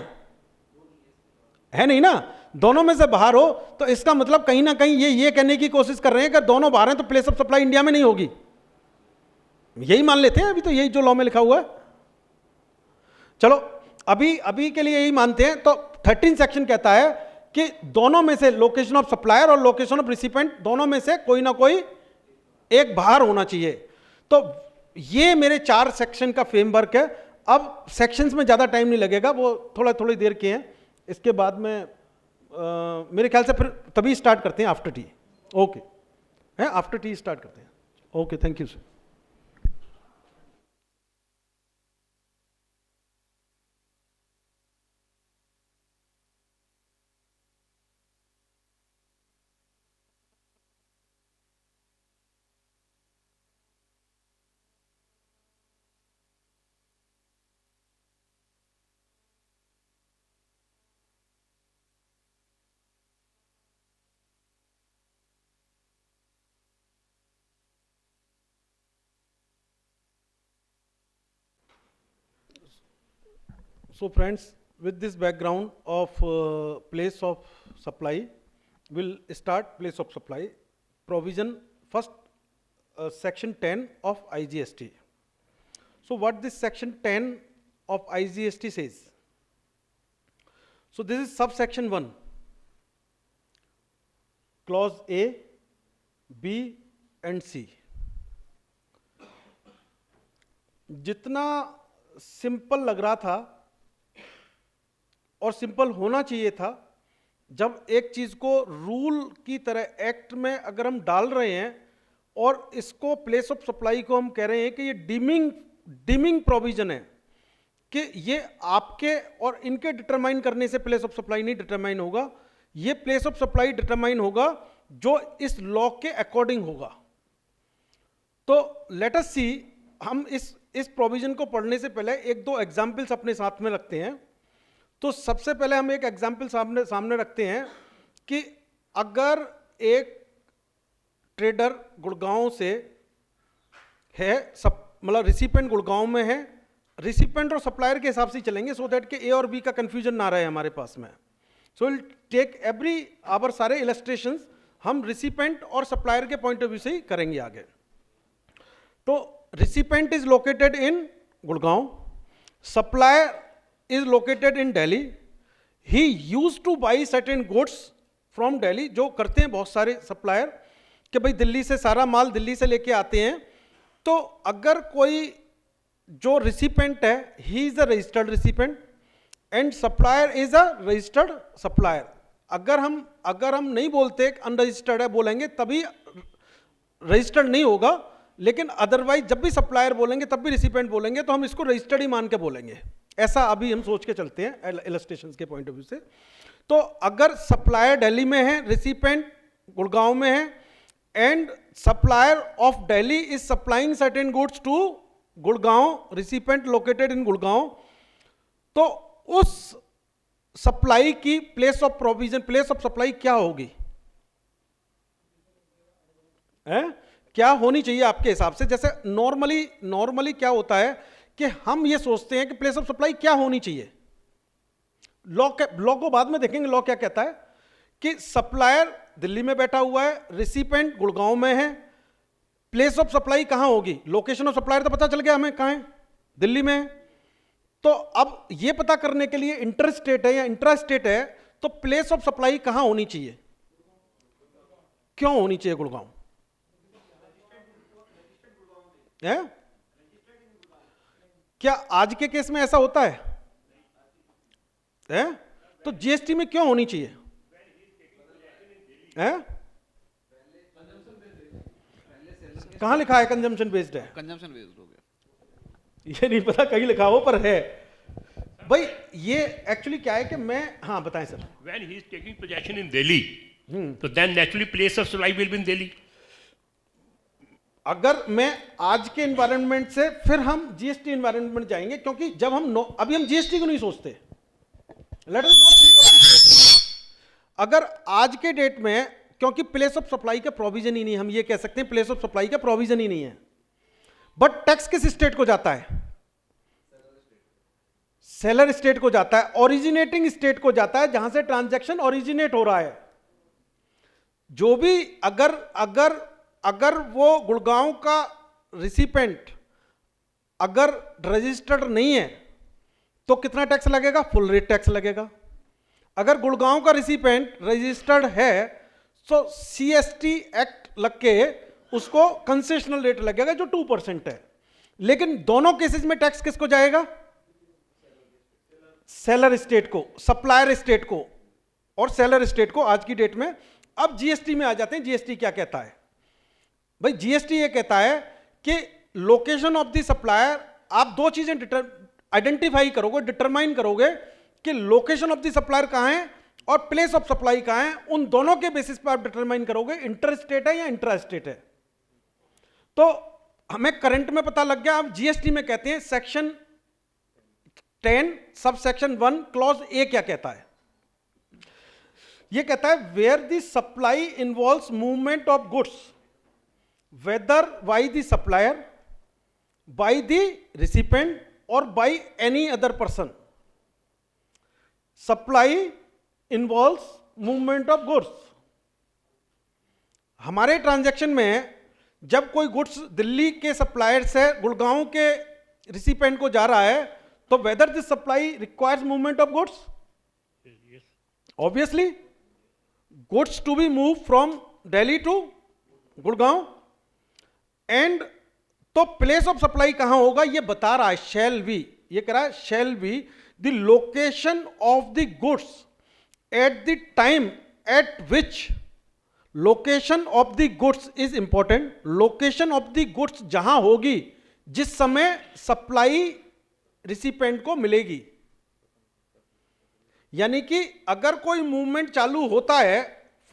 है नहीं ना, दोनों में से बाहर हो तो इसका मतलब कहीं ना कहीं ये कहने की कोशिश कर रहे हैं कि दोनों बाहर हैं तो प्लेस ऑफ सप्लाई इंडिया में नहीं होगी, यही मान लेते हैं अभी, तो यही जो लॉ में लिखा हुआ है। चलो अभी के लिए यही मानते हैं। तो 13 सेक्शन कहता है कि दोनों में से लोकेशन ऑफ सप्लायर और लोकेशन ऑफ रिसिपेंट, दोनों में से कोई ना कोई एक बाहर होना चाहिए। तो ये मेरे 4 सेक्शन का फ्रेमवर्क है। अब सेक्शंस में ज़्यादा टाइम नहीं लगेगा, वो थोड़ी देर के हैं। इसके बाद में मेरे ख्याल से फिर तभी स्टार्ट करते हैं आफ्टर टी, ओके है, आफ्टर टी स्टार्ट करते हैं। Okay, thank you sir. So friends, with this background of place of supply, we'll start place of supply provision first, section 10 of IGST. So what this section 10 of IGST says? So this is subsection 1, clause A, B and C. जितना simple लग रहा था और simple होना चाहिए था, जब एक चीज को रूल की तरह एक्ट में अगर हम डाल रहे हैं और इसको प्लेस ऑफ सप्लाई को हम कह रहे हैं कि ये डिमिंग प्रोविजन है, कि ये आपके और इनके डिटरमाइन करने से प्लेस ऑफ सप्लाई नहीं डिटरमाइन होगा, ये प्लेस ऑफ सप्लाई डिटरमाइन होगा जो इस लॉ के अकॉर्डिंग होगा। तो लेट अस सी, हम इस प्रोविजन को पढ़ने से पहले एक दो एग्जाम्पल्स अपने साथ में रखते हैं। तो सबसे पहले हम एक एग्जाम्पल सामने रखते हैं कि अगर एक ट्रेडर गुड़गांव से है, मतलब रिसिपेंट गुड़गांव में है, रिसिपेंट और सप्लायर के हिसाब से चलेंगे सो दैट कि ए और बी का कंफ्यूजन ना रहे हमारे पास में। So will take every our सारे इलस्ट्रेशंस हम रिसिपेंट और सप्लायर के पॉइंट ऑफ व्यू से ही करेंगे आगे। तो recipient is located in Gurgaon, supplier is located in Delhi, he used to buy certain goods from Delhi, जो करते हैं बहुत सारे सप्लायर कि भाई दिल्ली से सारा माल दिल्ली से लेके आते हैं। तो अगर कोई जो रिसिपेंट है, he is a registered recipient and supplier is a registered supplier। अगर हम नहीं बोलते अनरजिस्टर्ड है बोलेंगे तभी रजिस्टर्ड नहीं होगा, लेकिन अदरवाइज जब भी सप्लायर बोलेंगे तब भी रिसिपेंट बोलेंगे तो हम इसको रजिस्टर्ड ही मान के बोलेंगे। ऐसा अभी हम सोच के चलते हैं इलस्ट्रेशंस के पॉइंट ऑफ व्यू से। तो अगर सप्लायर दिल्ली में है, रिसिपेंट गुड़गांव में है, and supplier of Delhi is supplying certain goods to Gurgaon, recipient located in Gurgaon, तो उस सप्लाई की place of provision, place of supply क्या होगी, क्या होनी चाहिए आपके हिसाब से? जैसे नॉर्मली क्या होता है कि हम ये सोचते हैं कि प्लेस ऑफ सप्लाई क्या होनी चाहिए। लॉ को बाद में देखेंगे, लॉ क्या कहता है कि सप्लायर दिल्ली में बैठा हुआ है, रिसिपेंट गुड़गांव में है, प्लेस ऑफ सप्लाई कहां होगी? लोकेशन ऑफ सप्लायर तो पता चल गया हमें, कहां है? दिल्ली में है। तो अब ये पता करने के लिए इंटर स्टेट है या इंट्रा स्टेट है, तो प्लेस ऑफ सप्लाई कहां होनी चाहिए, क्यों होनी चाहिए गुड़गांव? है? क्या आज के केस में ऐसा होता है? तो जीएसटी में क्यों होनी चाहिए? कहां लिखा है कंजम्पशन बेस्ड है? कंजम्पशन बेस्ड हो गया, ये नहीं पता कहीं लिखा हो पर है भाई। ये एक्चुअली क्या है कि मैं, हाँ बताएं sir. When he is taking possession in Delhi, so then naturally place of supply will be in Delhi. अगर मैं आज के एनवायरनमेंट से फिर हम जीएसटी एनवायरनमेंट जाएंगे, क्योंकि जब हम अभी हम जीएसटी को नहीं सोचते, let us not think of. अगर आज के डेट में, क्योंकि प्लेस ऑफ सप्लाई का प्रोविजन ही नहीं, हम ये कह सकते हैं प्लेस ऑफ सप्लाई का प्रोविजन ही नहीं है, बट टैक्स किस स्टेट को जाता है? सेलर स्टेट को जाता है, ओरिजिनेटिंग स्टेट को जाता है, जहां से ट्रांजैक्शन ओरिजिनेट हो रहा है। जो भी अगर वो गुड़गांव का रिसिपेंट अगर रजिस्टर्ड नहीं है तो कितना टैक्स लगेगा? फुल रेट टैक्स लगेगा। अगर गुड़गांव का रिसिपेंट रजिस्टर्ड है तो सीएसटी एक्ट लग के उसको कंसेशनल रेट लगेगा जो 2% है। लेकिन दोनों केसेस में टैक्स किसको जाएगा? सेलर स्टेट को, सप्लायर स्टेट को और सेलर स्टेट को आज की डेट में। अब जीएसटी में आ जाते हैं, जीएसटी क्या कहता है? भाई जीएसटी ये कहता है कि लोकेशन ऑफ द सप्लायर, आप दो चीजें आइडेंटिफाई करोगे, डिटरमाइन करोगे कि लोकेशन ऑफ द सप्लायर कहां है और प्लेस ऑफ सप्लाई कहां है। उन दोनों के बेसिस पर आप डिटरमाइन करोगे इंटर स्टेट है या इंट्रा स्टेट है। तो हमें करंट में पता लग गया। अब जीएसटी में कहते हैं section 10 sub section 1 clause A क्या कहता है। यह कहता है where the supply involves movement of goods whether by the supplier, by the recipient और by any other person. Supply involves movement of goods. हमारे ट्रांजैक्शन में जब कोई गुड्स दिल्ली के सप्लायर से गुड़गांव के रिसिपेंट को जा रहा है, तो whether this supply requires movement of goods, obviously goods to be move from Delhi to Gurgaon. And तो प्लेस ऑफ सप्लाई कहां होगा ये बता रहा है, शैल बी, ये कह रहा है shall be the location of the goods at the time at which, location of the goods is important, location of the goods जहां होगी जिस समय सप्लाई रिसिपेंट को मिलेगी। यानी कि अगर कोई मूवमेंट चालू होता है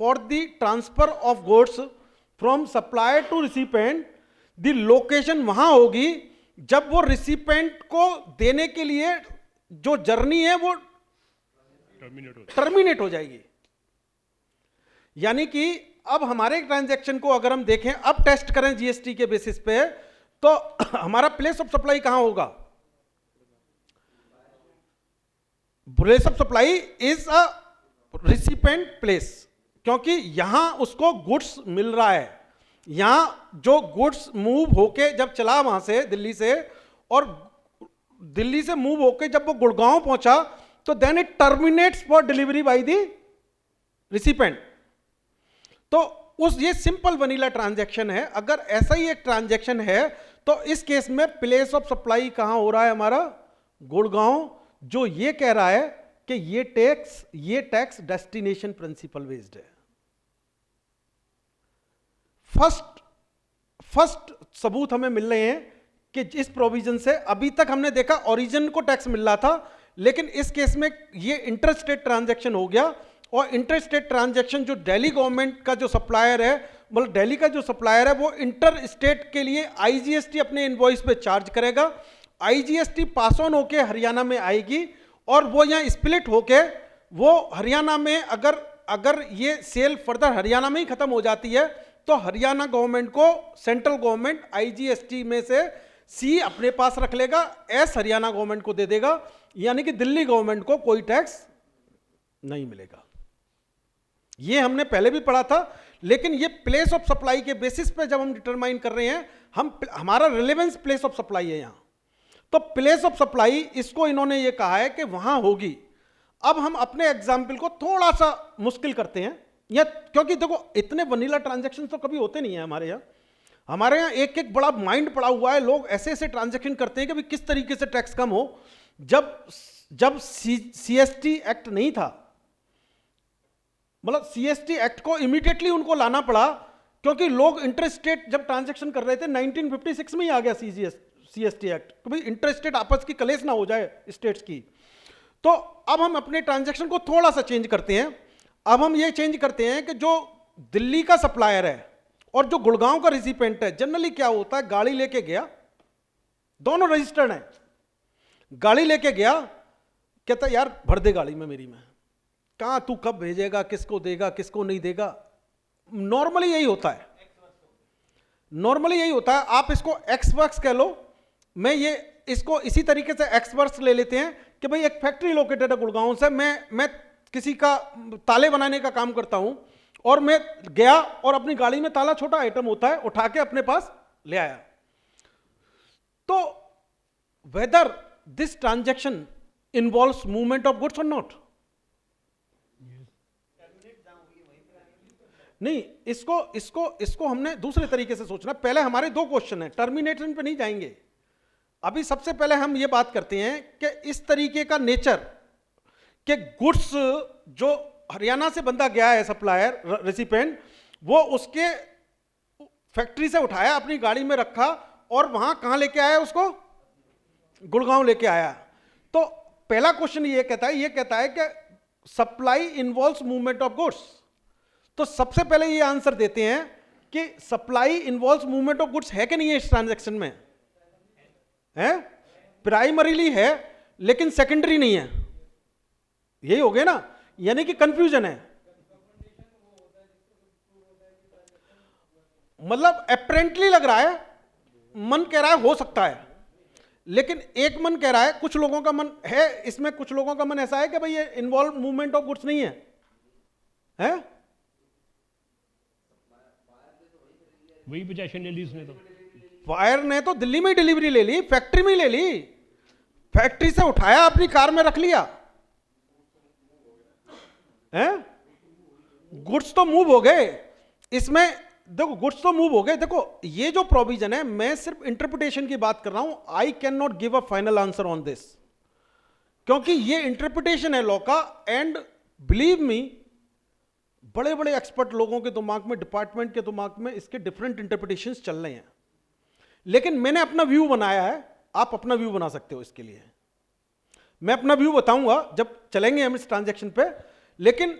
for the transfer of goods from supplier to recipient, the location वहां होगी जब वो रिसिपेंट को देने के लिए जो जर्नी है वो टर्मिनेट हो जाएगी। यानी कि अब हमारे ट्रांजैक्शन को अगर हम देखें, अब टेस्ट करें जीएसटी के बेसिस पे, तो हमारा प्लेस ऑफ सप्लाई कहां होगा। Place of supply is a recipient place, क्योंकि यहां उसको गुड्स मिल रहा है। यहां जो गुड्स मूव होके जब चला वहां से दिल्ली से, और दिल्ली से मूव होके जब वो गुड़गांव पहुंचा, तो then it terminates for delivery by the recipient. तो उस ये सिंपल वनीला ट्रांजैक्शन है। अगर ऐसा ही एक ट्रांजैक्शन है तो इस केस में प्लेस ऑफ सप्लाई कहां हो रहा है हमारा, गुड़गांव, जो ये कह रहा है कि ये टैक्स डेस्टिनेशन प्रिंसिपल बेस्ड है। फर्स्ट सबूत हमें मिल रहे हैं कि इस प्रोविजन से अभी तक हमने देखा ओरिजिन को टैक्स मिल रहा था, लेकिन इस केस में ये इंटर स्टेट ट्रांजैक्शन हो गया। और इंटर स्टेट ट्रांजैक्शन जो दिल्ली गवर्नमेंट का जो सप्लायर है, मतलब दिल्ली का जो सप्लायर है, वो इंटर स्टेट के लिए आईजीएसटी अपने इनवॉइस पे चार्ज करेगा। आईजीएसटी पास ऑन होके हरियाणा में आएगी और वो यहाँ स्प्लिट होके वो हरियाणा में अगर ये सेल फर्दर हरियाणा में ही खत्म हो जाती है, तो हरियाणा गवर्नमेंट को सेंट्रल गवर्नमेंट आईजीएसटी में से सी अपने पास रख लेगा, एस हरियाणा गवर्नमेंट को दे देगा। यानी कि दिल्ली गवर्नमेंट को कोई टैक्स नहीं मिलेगा। ये हमने पहले भी पढ़ा था, लेकिन ये प्लेस ऑफ सप्लाई के बेसिस पे जब हम डिटरमाइन कर रहे हैं, हमारा रिलेवेंस प्लेस ऑफ सप्लाई है यहां। तो प्लेस ऑफ सप्लाई इसको इन्होंने ये कहा है कि वहां होगी। अब हम अपने एग्जाम्पल को थोड़ा सा मुश्किल करते हैं, या क्योंकि देखो इतने वनीला ट्रांजैक्शन तो कभी होते नहीं है हमारे यहाँ एक एक बड़ा माइंड पड़ा हुआ है। लोग ऐसे ऐसे ट्रांजैक्शन करते हैं कि भाई किस तरीके से टैक्स कम हो। जब सीएसटी एक्ट नहीं था, मतलब सीएसटी एक्ट को इमीडिएटली उनको लाना पड़ा, क्योंकि लोग इंटरस्टेट जब ट्रांजैक्शन कर रहे थे 1956 में ही आ गया सीएसटी एक्ट, तो भाई इंटरस्टेट आपस की कलेश ना हो जाए स्टेट्स की। तो अब हम अपने ट्रांजैक्शन को थोड़ा सा चेंज करते हैं। अब हम ये चेंज करते हैं कि जो दिल्ली का सप्लायर है और जो गुड़गांव का रिसिपेंट है, जनरली क्या होता है, गाड़ी लेके गया, दोनों रजिस्टर्ड हैं, गाड़ी लेके गया, कहता यार भर दे गाड़ी में मेरी में, कहां तू कब भेजेगा, किसको देगा, किसको नहीं देगा। नॉर्मली यही होता है, आप इसको एक्स वर्क्स कह लो, मैं ये इसको इसी तरीके से एक्स वर्क्स ले लेते हैं कि भाई एक फैक्ट्री लोकेटेड है गुड़गांव से, मैं किसी का ताले बनाने का काम करता हूं, और मैं गया और अपनी गाड़ी में ताला, छोटा आइटम होता है, उठा के अपने पास ले आया। तो whether this transaction involves movement of goods और नॉट, नहीं, इसको हमने दूसरे तरीके से सोचना। पहले हमारे दो क्वेश्चन है, टर्मिनेशन पे नहीं जाएंगे। अभी सबसे पहले हम ये बात करते हैं कि इस तरीके का नेचर कि गुड्स जो हरियाणा से बंदा गया है, सप्लायर, रेसिपेंट, वो उसके फैक्ट्री से उठाया, अपनी गाड़ी में रखा और वहां कहां लेके आया उसको? गुड़गांव लेके आया। तो पहला क्वेश्चन ये कहता है कि supply involves movement of goods. तो सबसे पहले ये आंसर देते हैं कि supply involves movement of goods है कि नहीं है इस ट्रांजैक्शन में? है, प्राइमरीली है लेकिन सेकेंडरी नहीं है। यही हो गया ना, यानी कि कंफ्यूजन है। मतलब अप्रेंटली लग रहा है, मन कह रहा है हो सकता है, लेकिन एक मन कह रहा है, कुछ लोगों का मन है इसमें, कुछ लोगों का मन ऐसा है कि भाई ये इन्वॉल्व मूवमेंट ऑफ गुड्स नहीं है, है? वही पोजीशन ले ली उसने तो। वायर ने तो दिल्ली में डिलीवरी ले ली, फैक्ट्री में ले ली, फैक्ट्री से उठाया, अपनी कार में रख लिया, हैं? गुड्स तो मूव हो गए इसमें। देखो गुड्स तो मूव हो गए। देखो ये जो प्रोविजन है, मैं सिर्फ इंटरप्रिटेशन की बात कर रहा हूं। I can not give a final answer on this, क्योंकि ये इंटरप्रिटेशन है लॉ का। एंड बिलीव मी, बड़े बड़े एक्सपर्ट लोगों के दिमाग में, डिपार्टमेंट के दिमाग में इसके डिफरेंट इंटरप्रिटेशंस चल रहे हैं, लेकिन मैंने अपना व्यू बनाया है। आप अपना व्यू बना सकते हो इसके लिए। मैं अपना व्यू बताऊंगा जब चलेंगे हम इस ट्रांजैक्शन पे, लेकिन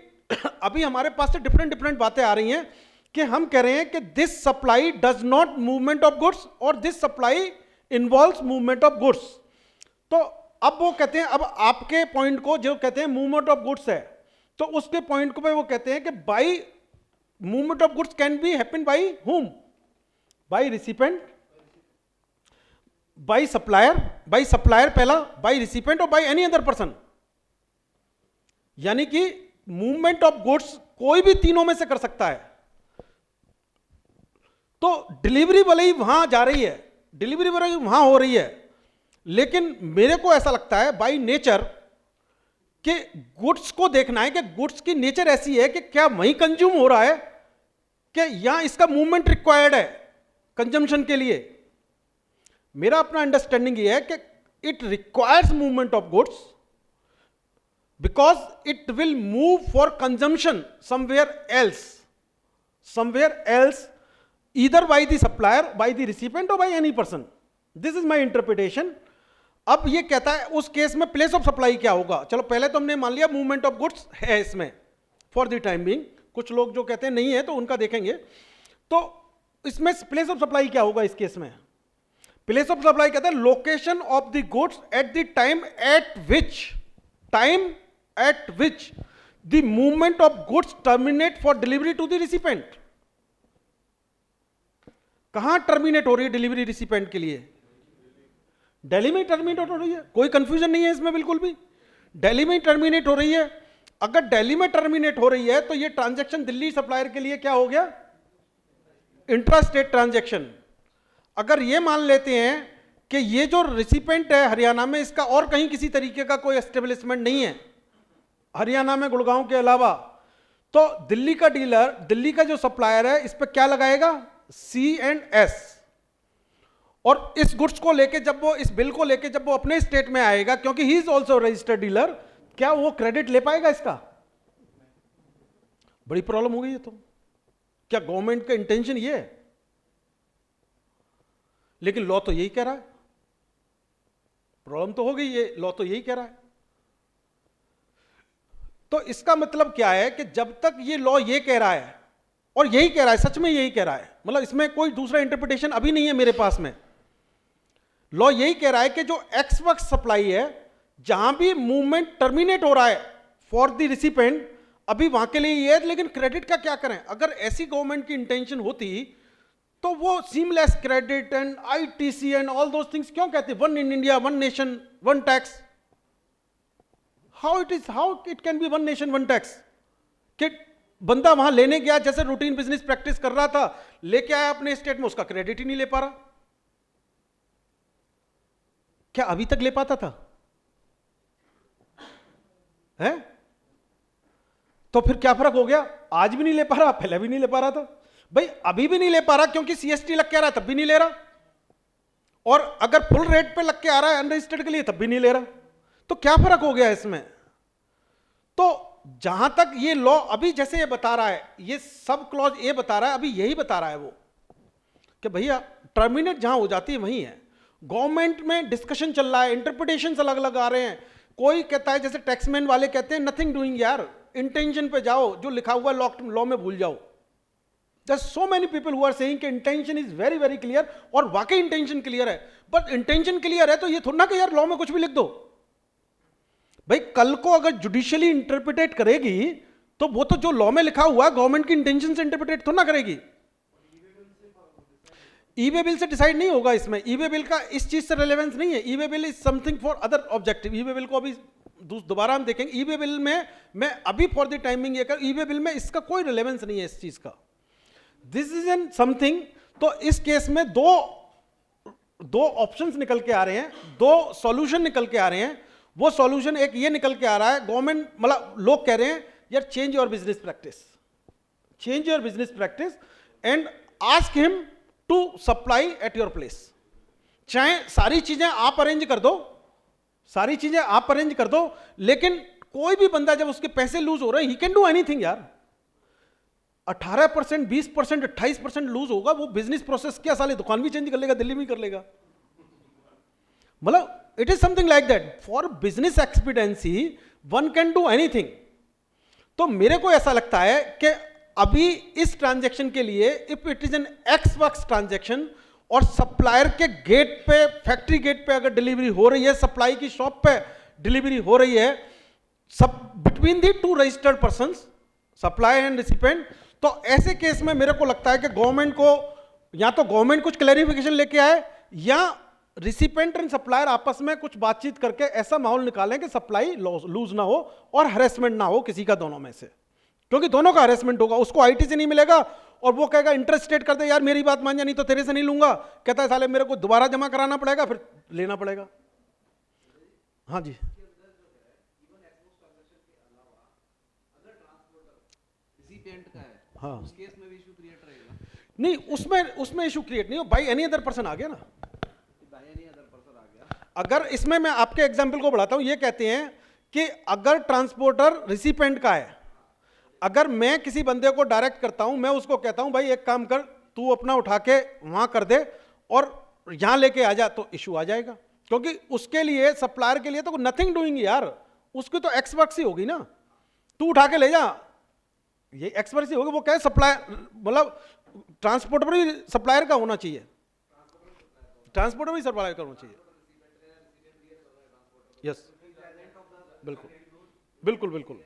अभी हमारे पास से डिफरेंट बातें आ रही हैं कि हम कह रहे हैं कि this supply does not movement of goods और this supply involves movement of goods. तो अब वो कहते हैं, अब आपके पॉइंट को जो कहते हैं मूवमेंट ऑफ गुड्स है, तो उसके पॉइंट को पे वो कहते हैं कि by movement of goods can be happen by हुम? बाई रिसिपेंट, बाई सप्लायर पहला, बाई रिसिपेंट और बाई एनी अदर पर्सन। यानी कि मूवमेंट ऑफ गुड्स कोई भी तीनों में से कर सकता है। तो डिलीवरी भले ही वहां जा रही है, डिलीवरी भले ही वहां हो रही है, लेकिन मेरे को ऐसा लगता है बाय नेचर कि गुड्स को देखना है कि गुड्स की नेचर ऐसी है कि क्या वहीं कंज्यूम हो रहा है कि यहां इसका मूवमेंट रिक्वायर्ड है कंजम्पशन के लिए। मेरा अपना अंडरस्टैंडिंग ये है कि it requires movement of goods because it will move for consumption somewhere else either by the supplier, by the recipient or by any person. This is my interpretation. अब ये कहता है उस केस में प्लेस ऑफ सप्लाई क्या होगा। चलो पहले तो हमने मान लिया मूवमेंट ऑफ गुड्स है इसमें फॉर द टाइम बीइंग। कुछ लोग जो कहते हैं नहीं है तो उनका देखेंगे। तो इसमें प्लेस ऑफ सप्लाई क्या होगा इस केस में? प्लेस ऑफ सप्लाई कहता है location of the goods at the time at which the movement of goods terminate for delivery to the recipient. कहां टर्मिनेट हो रही है डिलीवरी रिसिपेंट के लिए? दिल्ली में टर्मिनेट हो रही है, कोई कंफ्यूजन नहीं है इसमें बिल्कुल भी। दिल्ली में टर्मिनेट हो रही है। अगर दिल्ली में टर्मिनेट हो रही है तो ये ट्रांजैक्शन दिल्ली सप्लायर के लिए क्या हो गया? Intra state transaction. अगर ये मान लेते हैं कि ये जो रिसिपेंट है हरियाणा में, इसका और कहीं किसी तरीके का कोई एस्टेब्लिशमेंट नहीं है हरियाणा में गुड़गांव के अलावा, तो दिल्ली का डीलर, दिल्ली का जो सप्लायर है, इस पर क्या लगाएगा? C&S। और इस गुड्स को लेके जब वो, इस बिल को लेके जब वो अपने स्टेट में आएगा, क्योंकि he is also registered dealer, क्या वो क्रेडिट ले पाएगा इसका? बड़ी प्रॉब्लम हो गई है। तो क्या गवर्नमेंट का इंटेंशन ये है? लेकिन लॉ तो यही कह रहा है। प्रॉब्लम तो हो गई, ये लॉ तो यही कह रहा है। तो इसका मतलब क्या है कि जब तक ये लॉ ये कह रहा है, और यही कह रहा है, सच में यही कह रहा है, मतलब इसमें कोई दूसरा इंटरप्रिटेशन अभी नहीं है मेरे पास में, लॉ यही कह रहा है कि जो एक्स वर्क सप्लाई है, जहां भी मूवमेंट टर्मिनेट हो रहा है फॉर द रिसिपेंट, अभी वहां के लिए ये है। लेकिन क्रेडिट का क्या करें? अगर ऐसी गवर्नमेंट की इंटेंशन होती तो वो seamless credit and ITC and all those things क्यों कहते? One in India, one nation, one tax. How it can be one nation one tax? कि बंदा वहां लेने गया, जैसे रूटीन बिजनेस प्रैक्टिस कर रहा था, लेके आया अपने स्टेट में, उसका क्रेडिट ही नहीं ले पा रहा। क्या अभी तक ले पाता था? है? तो फिर क्या फर्क हो गया? आज भी नहीं ले पा रहा, पहले भी नहीं ले पा रहा था। भाई अभी भी नहीं ले पा रहा क्योंकि CST लग के आ रहा है, तब भी नहीं ले रहा। और अगर फुल रेट पे लग के आ रहा है अनरजिस्टर्ड के लिए, तब भी नहीं ले रहा। तो क्या फर्क हो गया इसमें? तो जहां तक ये लॉ अभी जैसे ये बता रहा है, ये सब क्लॉज ये बता रहा है, अभी यही बता रहा है वो कि भैया टर्मिनेट जहां हो जाती है वहीं है। गवर्नमेंट में डिस्कशन चल रहा है, इंटरप्रिटेशन अलग अलग आ रहे हैं। कोई कहता है, जैसे टैक्समैन वाले कहते हैं नथिंग डूइंग यार, इंटेंशन पे जाओ, जो लिखा हुआ लॉ में भूल जाओ। There's so many people who are saying कि intention is very very clear, और वाकई इंटेंशन क्लियर है, बट इंटेंशन क्लियर है तो ये थोड़ा ना कि यार लॉ में कुछ भी लिख दो। भाई कल को अगर जुडिशियली इंटरप्रिटेट करेगी तो वो तो जो लॉ में लिखा हुआ है गवर्नमेंट की इंटेंशन से इंटरप्रिटेट थोड़ा ना करेगी। ई वे बिल से डिसाइड नहीं होगा इसमें, ई वे बिल का इस चीज से रिलेवेंस नहीं है। E way bill is something for other objective. E way bill को अभी दोबारा हम देखेंगे। ई वे बिल में मैं अभी फॉर द टाइमिंग ये कर, ई वे बिल में इसका कोई रिलेवेंस नहीं है इस चीज का। This is an something. तो इस केस में दो ऑप्शंस निकल के आ रहे हैं, दो सॉल्यूशन निकल के आ रहे हैं। वो सॉल्यूशन एक ये निकल के आ रहा है, गवर्नमेंट मतलब लोग कह रहे हैं यार change your business practice, change your business practice and ask him to supply at your place. चाहे सारी चीजें आप अरेंज कर दो, सारी चीजें आप अरेंज कर दो, लेकिन कोई भी बंदा जब उसके पैसे लूज हो रहे हैं, ही कैन डू एनीथिंग यार। 18%, 20%, 28% लूज होगा, वो बिजनेस प्रोसेस क्या, साले दुकान भी चेंज कर लेगा, दिल्ली में कर लेगा। मतलब it is something like that. For business expediency one can do anything. तो मेरे को ऐसा लगता है कि अभी इस ट्रांजैक्शन के लिए if it is an x works transaction और सप्लायर के गेट पे, फैक्ट्री गेट पे अगर डिलीवरी हो रही है, सप्लाई की शॉप पे डिलीवरी हो रही है, सब between the two registered persons, supply and recipient, तो ऐसे केस में मेरे को लगता है कि गवर्नमेंट को या तो गवर्नमेंट कुछ क्लैरिफिकेशन लेके आए या रिसिपेंट एंड सप्लायर आपस में कुछ बातचीत करके ऐसा माहौल निकालें कि सप्लाई लूज ना हो और हरेसमेंट ना हो किसी का दोनों में से, क्योंकि दोनों का हरेसमेंट होगा। उसको आईटी से नहीं मिलेगा और वो कहेगा इंटरेस्ट स्टेट कर दे, यार मेरी बात मान जा, नहीं तो तेरे से नहीं लूंगा। कहता है साले मेरे को दोबारा जमा कराना पड़ेगा, फिर लेना पड़ेगा। हाँ जी, हाँ उस केस में भी इशू क्रिएट रहेगा। नहीं, उसमें इशू क्रिएट नहीं हो, बाई एनी अदर पर्सन आ गया ना। बाय एनी अदर पर्सन आ गया। अगर इसमें मैं आपके एग्जाम्पल को बढ़ाता हूं, ये कहते हैं कि अगर ट्रांसपोर्टर रिसिपेंट का है, अगर मैं किसी बंदे को डायरेक्ट करता हूं, मैं उसको कहता हूं भाई एक काम कर, तू अपना उठा के वहां कर दे और यहां लेके आ जा, तो इशू आ जाएगा। क्योंकि उसके लिए, सप्लायर के लिए तो नथिंग डूइंग यार, उसकी तो एक्सवर्क्स ही होगी ना। तू उठा के ले जा, ये एक्सवर्क्स ही होगी। वो क्या है, सप्लायर मतलब ट्रांसपोर्टर भी सप्लायर का होना चाहिए, ट्रांसपोर्टर भी सप्लायर का होना चाहिए। यस, बिल्कुल बिल्कुल बिल्कुल।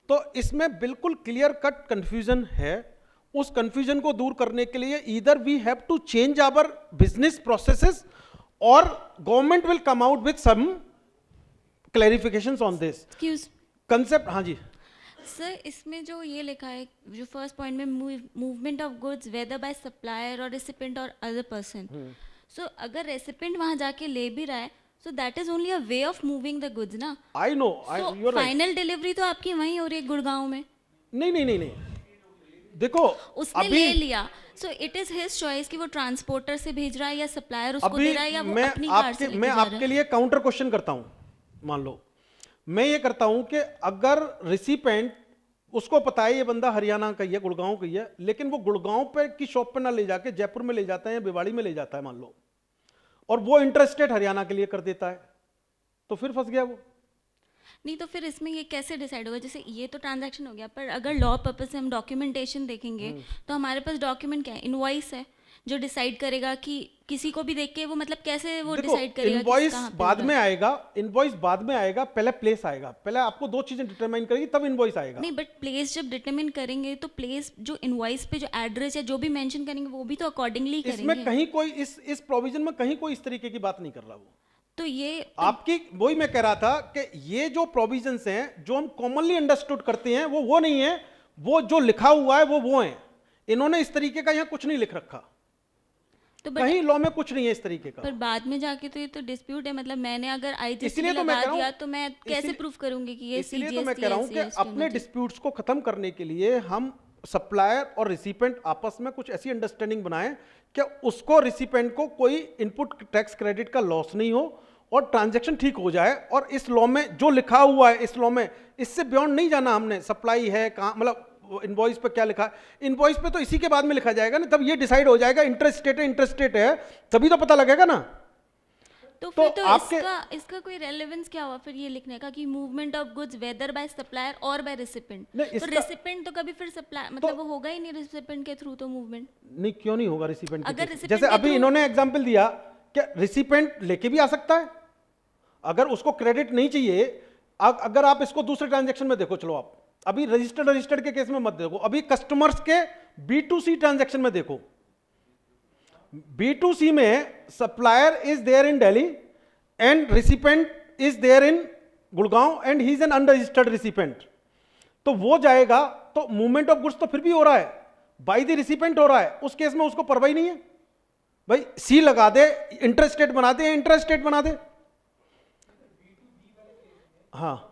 तो इसमें बिल्कुल क्लियर कट कंफ्यूजन है। उस कंफ्यूजन को दूर करने के लिए either we have to change our business processes और government will come out with some clarifications on this concept. हाँ जी सर, इसमें जो ये लिखा है, जो फर्स्ट पॉइंट में movement of goods whether by supplier और रेसिपेंट और अदर पर्सन, सो अगर रेसिपेंट वहां जाके ले भी रहा है, so that is only a way of moving the goods ना। I know, so final delivery तो आपकी वहीं हो रही है गुड़गांव में। नहीं, देखो उसने ले लिया, so it is his choice कि वो ट्रांसपोर्टर से भेज रहा है या सप्लायर उसको दे रहा है या वो अपनी कार से लेके मैं जा रहा है। आपके लिए काउंटर क्वेश्चन करता हूं। मान लो मैं ये करता हूं कि अगर रिसिपेंट, उसको पता है ये बंदा हरियाणा का ही है, गुड़गांव का ही है, लेकिन वो गुड़गांव पे की शॉप पे ना ले जाके जयपुर में ले जाता है या भिवाड़ी में ले जाता है मान लो, और वो इंटरेस्टेड हरियाणा के लिए कर देता है, तो फिर फंस गया वो। नहीं तो फिर इसमें ये कैसे डिसाइड होगा? जैसे ये तो ट्रांजैक्शन हो गया, पर अगर लॉ पर्पज से हम डॉक्यूमेंटेशन देखेंगे तो हमारे पास डॉक्यूमेंट क्या है? इनवॉइस है जो डिसाइड करेगा कि किसी को भी देख के वो मतलब कैसे वो डिसाइड करेगा। इनवॉइस बाद में आएगा, इनवॉइस बाद में आएगा, पहले प्लेस आएगा। पहले आपको दो चीजें डिटरमाइन करेगी तब इनवॉइस आएगा। नहीं, बट प्लेस जब डिटरमाइन करेंगे तो प्लेस जो इनवॉइस पे जो एड्रेस है जो भी मेंशन करेंगे वो भी तो अकॉर्डिंगली करेंगे। इसमें कहीं कोई इस प्रोविजन में कहीं कोई इस तरीके की बात नहीं कर रहा वो। तो ये आपकी वही मैं कह रहा था कि ये जो प्रोविजंस हैं जो हम कॉमनली अंडरस्टूड करते हैं वो नहीं है, वो जो लिखा हुआ है वो है। इन्होंने इस तरीके का यहाँ कुछ नहीं लिख रखा, तो कहीं लॉ में कुछ नहीं है इस तरीके का। पर बाद में जाके तो ये तो डिस्प्यूट है, मतलब मैंने अगर आईजीएसटी इसलिए तो मैं कह रहा दिया हूं, तो मैं कैसे प्रूफ करूंगी कि ये इसलिए तो मैं कह रहा हूं कि अपने डिस्प्यूट्स को खत्म करने के लिए हम सप्लायर और रिसिपेंट आपस में कुछ ऐसी अंडरस्टैंडिंग बनाएं कि उसको, रिसिपेंट को कोई इनपुट टैक्स क्रेडिट का लॉस नहीं हो और ट्रांजैक्शन ठीक हो जाए। और इस लॉ में जो लिखा हुआ है, इस लॉ में इससे बियॉन्ड नहीं जाना हमने। सप्लाई है कहाँ, मतलब इनवॉइस पे क्या लिखा है। इनवॉइस पे तो इसी के बाद में लिखा जाएगा ना, तब ये डिसाइड हो जाएगा इंटरेस्ट रेट है, तभी तो पता लगेगा ना। तो तो फिर तो आपके- इसका कोई रेलेवेंस क्या हुआ फिर ये लिखने का कि movement of goods whether by supplier और बाय रेसिपेंट। नहीं, तो इसका- रेसिपेंट तो कभी फिर सप्लाई मतलब वो होगा ही नहीं रेसिपेंट के थ्रू तो मूवमेंट। नहीं, क्यों नहीं होगा रिसिपेंट अगर के? recipient जैसे के अभी through- इन्होंने एग्जांपल दिया, क्या रिसिपेंट लेके भी आ सकता है? अगर उसको क्रेडिट नहीं चाहिए, अगर आप इसको दूसरे ट्रांजैक्शन में देखो, चलो आप अभी रजिस्टर्ड के केस में मत देखो, अभी कस्टमर्स के B2C ट्रांजैक्शन में देखो। B2C में supplier is there in Delhi and recipient is there in Gurgaon and he is an unregistered recipient. तो वो जाएगा तो मूवमेंट ऑफ गुड्स तो फिर भी हो रहा है, बाय द रिसिपेंट हो रहा है, उस केस में उसको परवाही नहीं है। भाई सी लगा दे, इंटरेस्ट रेट बना दे, इंटरेस्ट रेट बना दे। हाँ,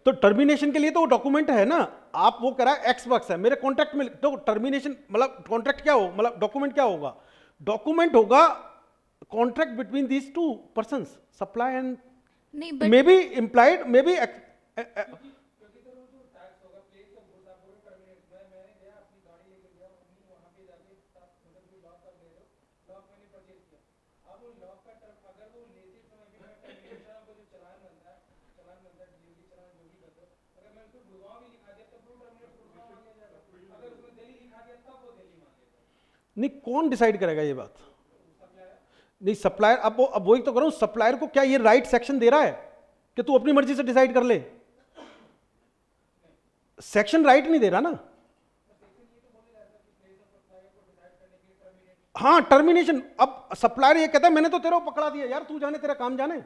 तो टर्मिनेशन के लिए तो वो डॉक्यूमेंट है ना, आप वो करा एक्स बक्स है मेरे कॉन्ट्रैक्ट में, तो टर्मिनेशन मतलब कॉन्ट्रैक्ट क्या हो, मतलब डॉक्यूमेंट क्या होगा? डॉक्यूमेंट होगा contract between these two persons, supply and नहीं may be implied, may be नहीं, कौन डिसाइड करेगा ये बात? नहीं, सप्लायर, अब वही तो करूं, सप्लायर को क्या ये राइट सेक्शन दे रहा है कि तू अपनी मर्जी से डिसाइड कर ले? सेक्शन राइट नहीं दे रहा ना। हाँ, टर्मिनेशन, अब सप्लायर ये कहता है मैंने तो तेरे को पकड़ा दिया यार, तू जाने, तेरा काम जाने,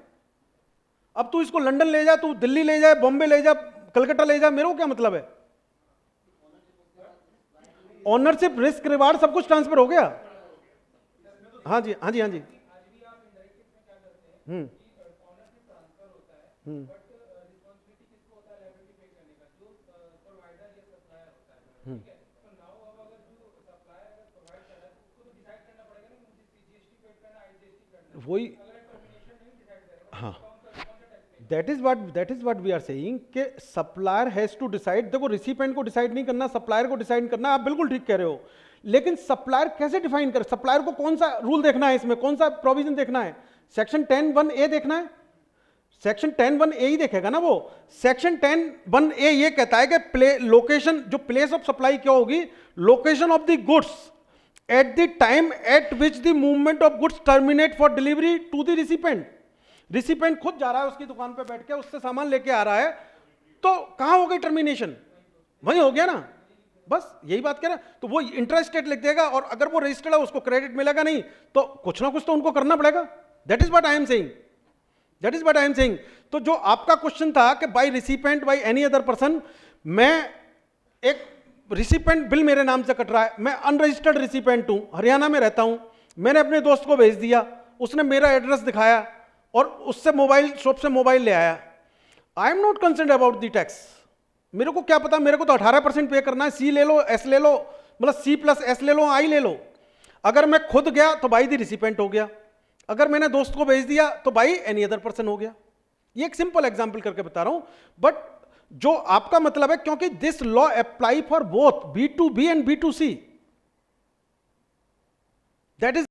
अब तू इसको लंदन ले जा, तू दिल्ली ले जा, बॉम्बे ले जा, कलकत्ता ले जा, मेरे को क्या मतलब है? ओनरशिप, रिस्क, रिवार्ड सब कुछ ट्रांसफर हो गया। हाँ जी, हाँ जी, हाँ जी। वही, हाँ, that is what we are saying कि सप्लायर हैज टू डिसाइड। देखो, रिसिपेंट को डिसाइड नहीं करना, सप्लायर को डिसाइड करना, आप बिल्कुल ठीक कह रहे हो, लेकिन सप्लायर कैसे डिफाइन करे? सप्लायर को कौन सा रूल देखना है, इसमें कौन सा प्रोविजन देखना है? सेक्शन 10(1)(a) देखना है, सेक्शन 10(1)(a) ही देखेगा ना वो। सेक्शन 10(1)(a) ये कहता है कि लोकेशन, जो प्लेस ऑफ सप्लाई क्या होगी, location of the goods at the time at which the movement of goods terminate for delivery to the recipient. Recipient खुद जा रहा है उसकी दुकान पे बैठ के, उससे सामान लेके आ रहा है, तो कहां हो गई टर्मिनेशन? वही हो गया ना, बस यही बात कह रहा है। तो वो इंटरेस्ट रेट लिख देगा, और अगर वो रजिस्टर्ड है उसको क्रेडिट मिलेगा नहीं, तो कुछ ना कुछ तो उनको करना पड़ेगा। That is what I am saying, that is what I am saying. तो जो आपका क्वेश्चन था कि by recipient, by any other person, मैं एक रिसिपेंट बिल मेरे नाम से कट रहा है, मैं अनरजिस्टर्ड रिसिपेंट हूं, हरियाणा में रहता हूं, मैंने अपने दोस्त को भेज दिया, उसने मेरा एड्रेस दिखाया और उससे मोबाइल शॉप से मोबाइल ले आया, I am not concern about the tax. मेरे को क्या पता, मेरे को तो 18% पे करना है, सी ले लो, एस ले लो, मतलब C+S ले लो, आई ले लो। अगर मैं खुद गया तो बाई द रिसिपेंट हो गया, अगर मैंने दोस्त को भेज दिया तो बाई एनी अदर पर्सन हो गया। ये एक सिंपल एग्जांपल करके बता रहा हूं, बट जो आपका मतलब है, क्योंकि this law apply for both B2B and B2C, that is